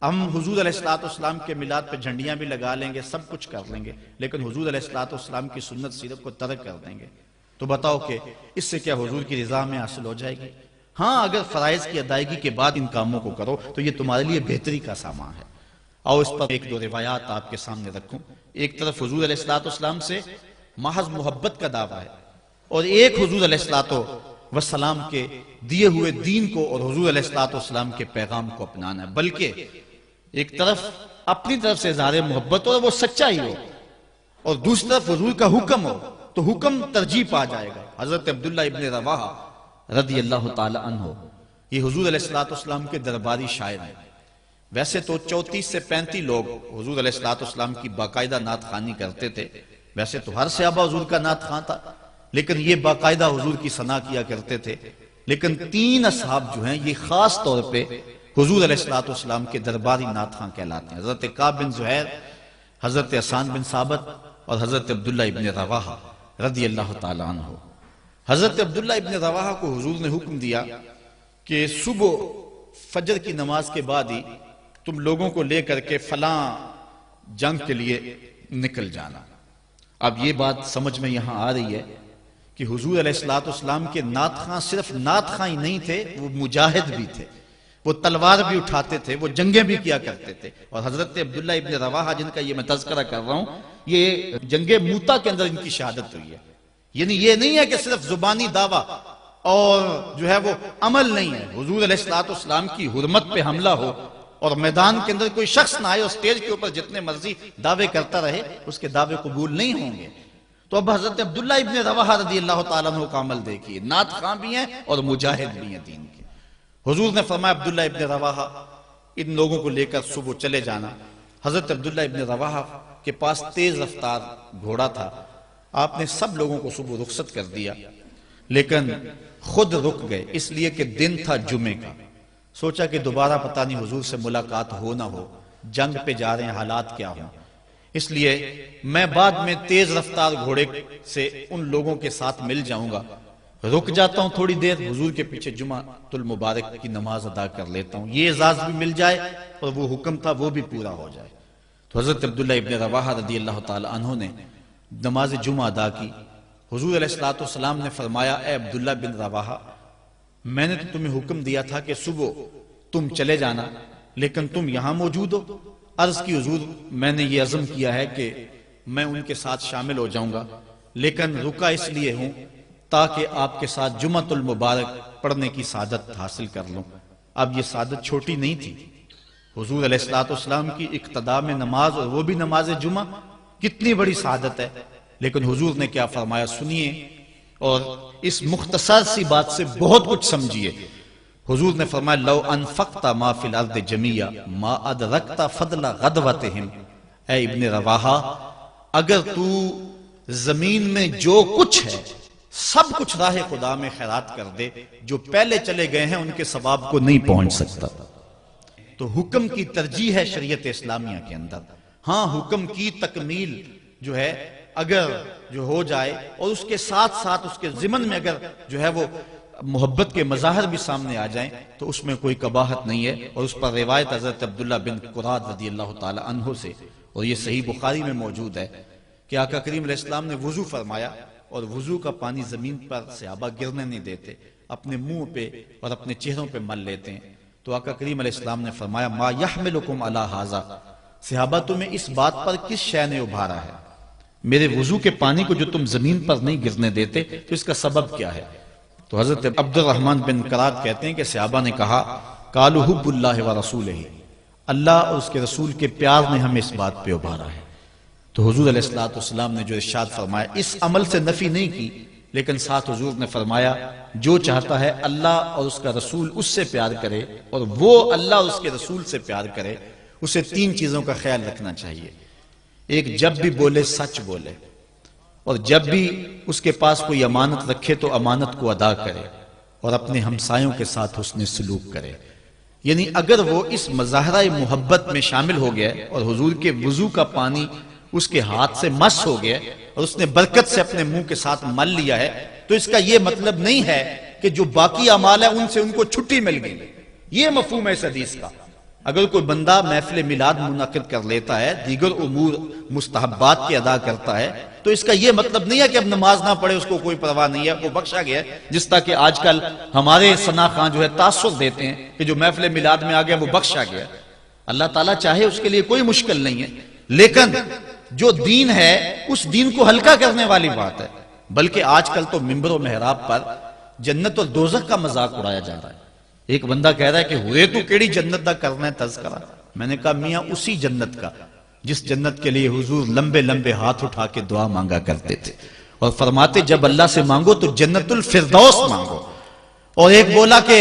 ہم حضور علیہ السلام کے میلاد پہ جھنڈیاں بھی لگا لیں گے، سب کچھ کر لیں گے، لیکن حضور علیہ السلام کی سنت سیرت کو ترک کر دیں گے، تو بتاؤ کہ اس سے کیا حضور کی رضا میں حاصل ہو جائے گی؟ ہاں، اگر فرائض کی ادائیگی کے بعد ان کاموں کو کرو تو یہ تمہارے لیے بہتری کا سامان ہے۔ آؤ اس پر ایک دو روایات آپ کے سامنے رکھوں۔ ایک طرف حضور علیہ السلام سے محض محبت کا دعویٰ ہے، اور ایک حضور علیہ السلام کے دیے ہوئے دین کو اور حضور علیہ السلام کے پیغام کو اپنانا ہے، بلکہ ایک طرف اپنی طرف سے اظہار محبت ہو اور وہ سچا ہی ہو، اور دوسری طرف حضور کا حکم ہو تو حکم ترجیح پا جائے گا۔ حضرت عبداللہ ابن رواحہ رضی اللہ تعالی عنہ، یہ حضور علیہ السلام کے درباری شاعر ہیں۔ ویسے تو 34 سے 35 لوگ حضور علیہ السلام کی باقاعدہ نعت خوانی کرتے تھے، ویسے تو ہر صحابہ حضور کا نعت خواں تھا، لیکن یہ باقاعدہ حضور کی ثنا کیا کرتے تھے۔ لیکن 3 اصحاب جو ہیں یہ خاص طور پہ حضور علیہ السلام کے درباری نعت خواں کہلاتے ہیں، حضرت کعب بن زہیر، حضرت حسان بن ثابت اور حضرت عبداللہ ابن رواحہ رضی اللہ تعالی عنہ۔ حضرت عبداللہ ابن رواحہ کو حضور نے حکم دیا کہ صبح فجر کی نماز کے بعد ہی تم لوگوں کو لے کر کے فلاں جنگ کے لیے نکل جانا۔ اب یہ بات سمجھ میں یہاں آ رہی ہے کہ حضور علیہ السلام کے نعت خواں صرف نعت خواں ہی نہیں تھے، وہ مجاہد بھی تھے، وہ تلوار بھی اٹھاتے تھے، وہ جنگیں بھی کیا کرتے تھے۔ اور حضرت عبداللہ ابن رواحہ جن کا یہ میں تذکرہ کر رہا ہوں، یہ جنگ موتا کے اندر ان کی شہادت ہوئی ہے۔ یعنی یہ نہیں ہے کہ صرف زبانی دعویٰ اور جو ہے وہ عمل نہیں ہے، حضور علیہ السلام کی حرمت پہ حملہ ہو اور میدان کے اندر کوئی شخص نہ آئے اور سٹیج کے اوپر جتنے مرضی دعوے کرتا رہے، اس کے دعوے قبول نہیں ہوں گے۔ تو اب حضرت عبداللہ ابن رواحہ رضی اللہ تعالیٰ عنہ کا عمل دیکھیے، نعت خواں بھی ہیں اور مجاہد بھی ہیں دین کے۔ حضور نے فرمایا عبداللہ ابن رواحہ ان لوگوں کو لے کر صبح چلے جانا۔ حضرت عبداللہ ابن رواحہ کے پاس تیز رفتار گھوڑا تھا، آپ نے سب لوگوں کو صبح رخصت کر دیا، لیکن خود رک گئے، اس لیے کہ دن تھا جمعے کا۔ سوچا کہ دوبارہ پتہ نہیں حضور سے ملاقات ہو نہ ہو، جنگ پہ جا رہے ہیں، حالات کیا ہوں، اس لیے میں بعد میں تیز رفتار گھوڑے سے ان لوگوں کے ساتھ مل جاؤں گا، رک جاتا ہوں تھوڑی دیر، حضور کے پیچھے جمعہ المبارک کی نماز ادا کر لیتا ہوں، یہ اعزاز بھی مل جائے اور وہ حکم تھا وہ بھی پورا ہو جائے۔ تو حضرت عبداللہ ابن رواحہ رضی اللہ تعالی عنہ نے نماز جمعہ ادا کی۔ حضور علیہ السلام نے فرمایا، اے عبداللہ بن رواحہ، میں نے تو تمہیں حکم دیا تھا کہ صبح تم چلے جانا، لیکن تم یہاں موجود ہو۔ عرض کی حضور میں نے یہ عزم کیا ہے کہ میں ان کے ساتھ شامل ہو جاؤں گا، لیکن رکا اس لیے ہوں تاکہ آپ کے ساتھ جمعہ المبارک پڑھنے کی سعادت حاصل کر لوں۔ اب یہ سعادت چھوٹی نہیں تھی، حضور علیہ السلام کی اقتداء میں نماز، اور وہ بھی نماز جمعہ، کتنی بڑی سعادت ہے۔ لیکن حضور نے کیا فرمایا سنیے، اور اس مختصر سی بات سے بہت کچھ سمجھیے۔ حضور نے فرمایا لو انفقت ما فی الارض جمیعا ما ادرکت فضل غدوتہم، اے ابن رواحہ اگر تو زمین میں جو کچھ ہے سب کچھ راہ خدا میں خیرات کر دے، جو پہلے چلے گئے ہیں ان کے ثواب کو نہیں پہنچ سکتا۔ تو حکم کی ترجیح ہے شریعت اسلامیہ کے اندر۔ ہاں، حکم کی تکمیل جو ہے اگر جو ہو جائے اور اس کے ساتھ ساتھ اس کے ضمن میں اگر جو ہے وہ محبت کے مظاہر بھی سامنے آ جائیں تو اس میں کوئی قباحت نہیں ہے۔ اور اس پر روایت حضرت عبداللہ بن قراد رضی اللہ تعالی عنہ سے، اور یہ صحیح بخاری میں موجود ہے، کہ آقا کریم علیہ السلام نے وضو فرمایا، اور وضو کا پانی زمین پر صحابہ گرنے نہیں دیتے، اپنے منہ پہ اور اپنے چہروں پہ مل لیتے ہیں۔ تو آقا کریم علیہ السلام نے فرمایا ما یحملکم علی ھذا، صحابہ تمہیں اس بات پر کس شے نے ابھارا ہے؟ میرے وضو کے پانی کو جو تم زمین پر نہیں گرنے دیتے، تو اس کا سبب کیا ہے؟ تو حضرت عبد الرحمن بن قراد کہتے ہیں کہ صحابہ نے کہا قالوا حب اللہ ورسولہ، اللہ اور اس کے رسول کے پیار نے ہمیں اس بات پہ ابھارا ہے۔ تو حضور علیہ السلام نے جو ارشاد فرمایا، اس عمل سے نفی نہیں کی لیکن ساتھ حضور نے فرمایا جو چاہتا ہے اللہ اور اس کا رسول اس سے پیار کرے اور وہ اللہ اور اس کے رسول سے پیار کرے، اسے 3 چیزوں کا خیال رکھنا چاہیے۔ ایک، جب بھی بولے سچ بولے، اور جب بھی اس کے پاس کوئی امانت رکھے تو امانت کو ادا کرے، اور اپنے ہمسایوں کے ساتھ حسن سلوک کرے۔ یعنی اگر وہ اس مظاہرہ محبت میں شامل ہو گیا اور حضور کے وضو کا پانی اس کے ہاتھ سے مس ہو گیا اور اس نے برکت سے اپنے منہ کے ساتھ مل لیا ہے، تو اس کا یہ مطلب نہیں ہے کہ جو باقی اعمال ہیں ان سے ان کو چھٹی مل گئی۔ یہ مفہوم ہے اس حدیث کا۔ اگر کوئی بندہ محفل میلاد منعقد کر لیتا ہے، دیگر امور مستحبات کی ادا کرتا ہے، تو اس کا یہ مطلب نہیں ہے کہ اب نماز نہ پڑھے، اس کو کوئی پرواہ نہیں ہے، وہ بخشا گیا ہے۔ جس طرح کہ آج کل ہمارے ثنا خان جو ہے تاثر دیتے ہیں کہ جو محفل میلاد میں آ گیا وہ بخشا گیا۔ اللہ تعالیٰ چاہے اس کے لیے کوئی مشکل نہیں ہے، لیکن جو دین ہے اس دین کو ہلکا کرنے والی بات ہے۔ بلکہ آج کل تو ممبر و محراب پر جنت اور دوزخ کا مذاق اڑایا جا رہا ہے۔ ایک بندہ کہہ رہا ہے کہ ہوئے تو کیڑی جنت دا کرنا ہے تذکرہ۔ میں نے کہا میاں اسی جنت کا جس جنت کے لیے حضور لمبے لمبے ہاتھ اٹھا کے دعا مانگا کرتے تھے اور فرماتے جب اللہ سے مانگو تو جنت الفردوس مانگو۔ اور ایک بولا کہ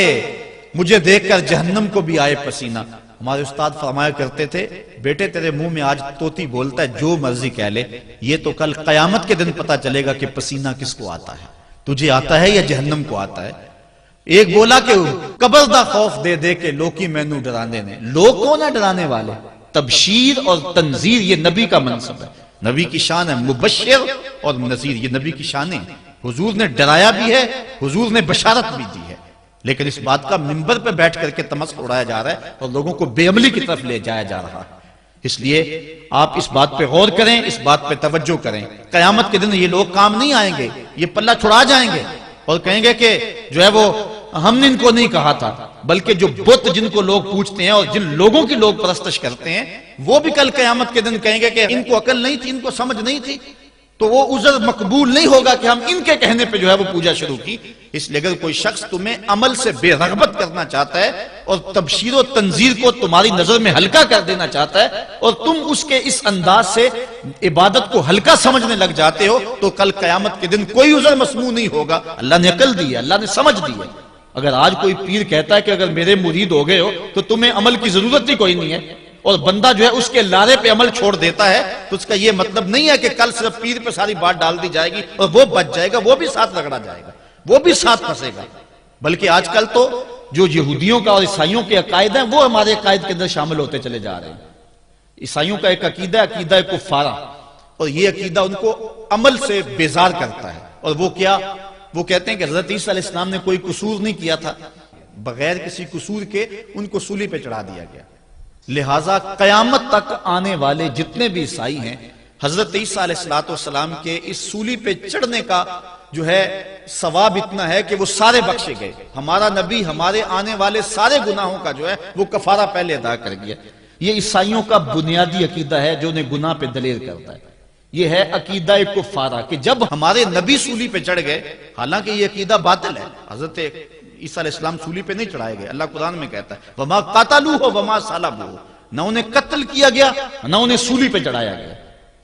مجھے دیکھ کر جہنم کو بھی آئے پسینہ۔ ہمارے استاد فرمایا کرتے تھے بیٹے تیرے منہ میں آج طوطی بولتا ہے جو مرضی کہہ لے، یہ تو کل قیامت کے دن پتہ چلے گا کہ پسینہ کس کو آتا ہے، تجھے آتا ہے یا جہنم کو آتا ہے۔ ایک بولا کہ قبر دا خوف دے دے کے لوکی مینوں ڈرانے نے۔ لوگ کون ہے ڈرانے والے؟ تبشیر اور تنذیر یہ نبی کا منصب ہے، نبی کی شان ہے۔ مبشر اور نذیر یہ نبی کی شانیں ہیں۔ حضور نے ڈرایا بھی ہے، حضور نے بشارت بھی دی ہے، لیکن اس بات کا منبر پہ بیٹھ کر کے تمسخر اڑایا جا رہا ہے اور لوگوں کو بے عملی کی طرف لے جایا جا رہا ہے۔ اس لیے آپ اس بات پہ غور کریں، اس بات پہ توجہ کریں۔ قیامت کے دن یہ لوگ کام نہیں آئیں گے، یہ پلہ چھڑا جائیں گے اور کہیں گے کہ جو ہے وہ ہم نے ان کو نہیں کہا تھا، بلکہ جو بت جن کو لوگ پوچھتے ہیں اور جن لوگوں کی لوگ پرستش کرتے ہیں وہ بھی کل قیامت کے دن کہیں گے کہ ان کو عقل نہیں تھی، ان کو سمجھ نہیں تھی، تو وہ عذر مقبول نہیں ہوگا کہ ہم ان کے کہنے پہ جو ہے وہ پوجا شروع کی۔ اس لیے اگر کوئی شخص تمہیں عمل سے بے رغبت کرنا چاہتا ہے اور تبشیر و تنذیر کو تمہاری نظر میں ہلکا کر دینا چاہتا ہے اور تم اس کے اس انداز سے عبادت کو ہلکا سمجھنے لگ جاتے ہو، تو کل قیامت کے دن کوئی عذر مسموع نہیں ہوگا۔ اللہ نے عقل دی ہے، اللہ نے سمجھ دی ہے۔ اگر آج کوئی پیر کہتا ہے کہ اگر میرے مرید ہو گئے ہو تو تمہیں عمل کی ضرورت ہی کوئی نہیں ہے، اور بندہ جو ہے اس کے لارے پہ عمل چھوڑ دیتا ہے، تو اس کا یہ مطلب نہیں ہے کہ کل صرف پیر پہ ساری بات ڈال دی جائے گی اور وہ بچ جائے گا، وہ بھی ساتھ رگڑا جائے گا، وہ بھی ساتھ پھنسے گا۔ بلکہ آج کل تو جو یہودیوں کا اور عیسائیوں کے عقائد ہیں وہ ہمارے عقائد کے اندر شامل ہوتے چلے جا رہے ہیں۔ عیسائیوں کا ایک عقیدہ ہے، عقیدہ کفارہ، اور یہ عقیدہ ان کو عمل سے بیزار کرتا ہے۔ اور وہ کیا؟ وہ کہتے ہیں کہ حضرت عیسیٰ علیہ السلام نے کوئی قصور نہیں کیا تھا، بغیر کسی قصور کے ان کو سولی پہ چڑھا دیا گیا۔ لہٰذا قیامت تک آنے والے جتنے بھی عیسائی ہیں حضرت عیسیٰ علیہ السلام کے اس سولی پہ چڑھنے کا جو ہے ثواب اتنا ہے کہ وہ سارے بخشے گئے۔ ہمارا نبی ہمارے آنے والے سارے گناہوں کا جو ہے وہ کفارہ پہلے ادا کر گیا۔ یہ عیسائیوں کا بنیادی عقیدہ ہے جو انہیں گناہ پہ دلیر کرتا ہے۔ یہ ہے عقیدہ کفارہ کہ جب ہمارے نبی سولی پہ چڑھ گئے، حالانکہ یہ عقیدہ باطل ہے، حضرت عیسیٰ علیہ السلام سولی پہ نہیں چڑھائے گئے۔ اللہ قرآن میں کہتا ہے وَمَا قَتَلُوهُ وَمَا صَلَبُوهُ، نہ انہیں قتل کیا گیا نہ انہیں سولی پہ چڑھایا گیا۔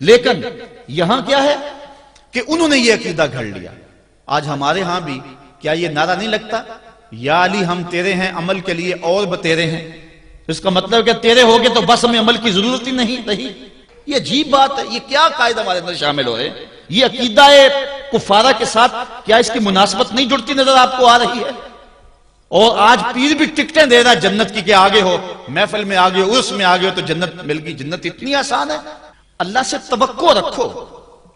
لیکن یہاں کیا ہے کہ انہوں نے یہ عقیدہ گھڑ لیا۔ آج ہمارے ہاں بھی کیا یہ نعرہ نہیں لگتا یا علی ہم تیرے ہیں عمل کے لیے اور بتیرے ہیں؟ اس کا مطلب کہ تیرے ہوگے تو بس ہمیں عمل کی ضرورت ہی نہیں رہی۔ یہ عجیب بات ہے، یہ کیا قائد ہمارے اندر شامل ہو رہے ہیں؟ یہ عقیدہ کفارہ کے ساتھ کیا اس کی مناسبت نہیں جڑتی نظر آپ کو آ رہی ہے؟ اور آج پیر بھی ٹکٹیں دے رہا ہے جنت کی کہ آگے ہو، محفل میں آگے ہو، عرس میں آگے ہو تو جنت مل گئی۔ جنت اتنی آسان ہے؟ اللہ سے توقع رکھو،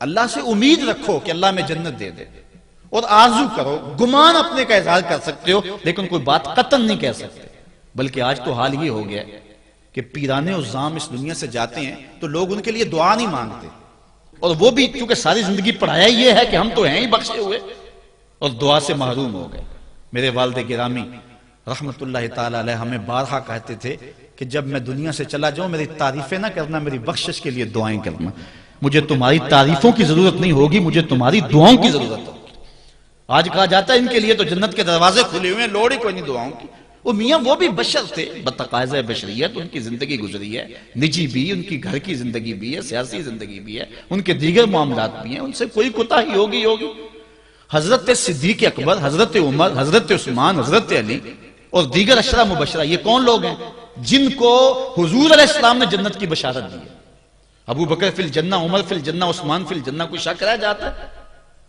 اللہ سے امید رکھو کہ اللہ میں جنت دے دے، اور آرزو کرو، گمان اپنے کا اظہار کر سکتے ہو لیکن کوئی بات قطعاً نہیں کہہ سکتے۔ بلکہ آج تو حال یہ ہو گیا کہ پیرانے عظام اس دنیا سے جاتے ہیں تو لوگ ان کے لیے دعا نہیں مانگتے، اور وہ بھی کیونکہ ساری زندگی پڑھایا یہ ہے کہ ہم تو ہیں ہی بخشے ہوئے، اور دعا سے محروم ہو گئے۔ میرے والد گرامی رحمت اللہ تعالی علیہ ہمیں بارہا کہتے تھے کہ جب میں دنیا سے چلا جاؤں میری تعریفیں نہ کرنا، میری بخشش کے لیے دعائیں کرنا۔ مجھے تمہاری تعریفوں کی ضرورت نہیں ہوگی، مجھے تمہاری دعاؤں کی ضرورت ہوگی۔ آج کہا جاتا ہے ان کے لیے تو جنت کے دروازے کھلے ہوئے ہیں، لوڑ ہی کوئی نہیں دعاؤں کی۔ وہ میاں وہ بھی بشر تھے، بتقاضۂ بشریت ان کی زندگی گزری ہے، نجی بھی، ان کی گھر کی زندگی بھی ہے، سیاسی زندگی بھی ہے، ان کے دیگر معاملات بھی ہیں، ان سے کوئی کوتاہی ہوگی۔ حضرت صدیق اکبر، حضرت عمر، حضرت عثمان، حضرت علی اور دیگر عشرہ مبشرہ، یہ کون لوگ ہیں جن کو حضور علیہ السلام نے جنت کی بشارت دی ہے؟ ابو بکر فی الجنہ، عمر فی الجنہ، عثمان فی الجنہ، کوئی شک رہ جاتا ہے؟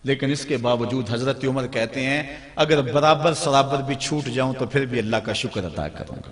لیکن اس کے باوجود حضرت عمر کہتے ہیں اگر برابر سرابر بھی چھوٹ جاؤں تو پھر بھی اللہ کا شکر ادا کروں گا۔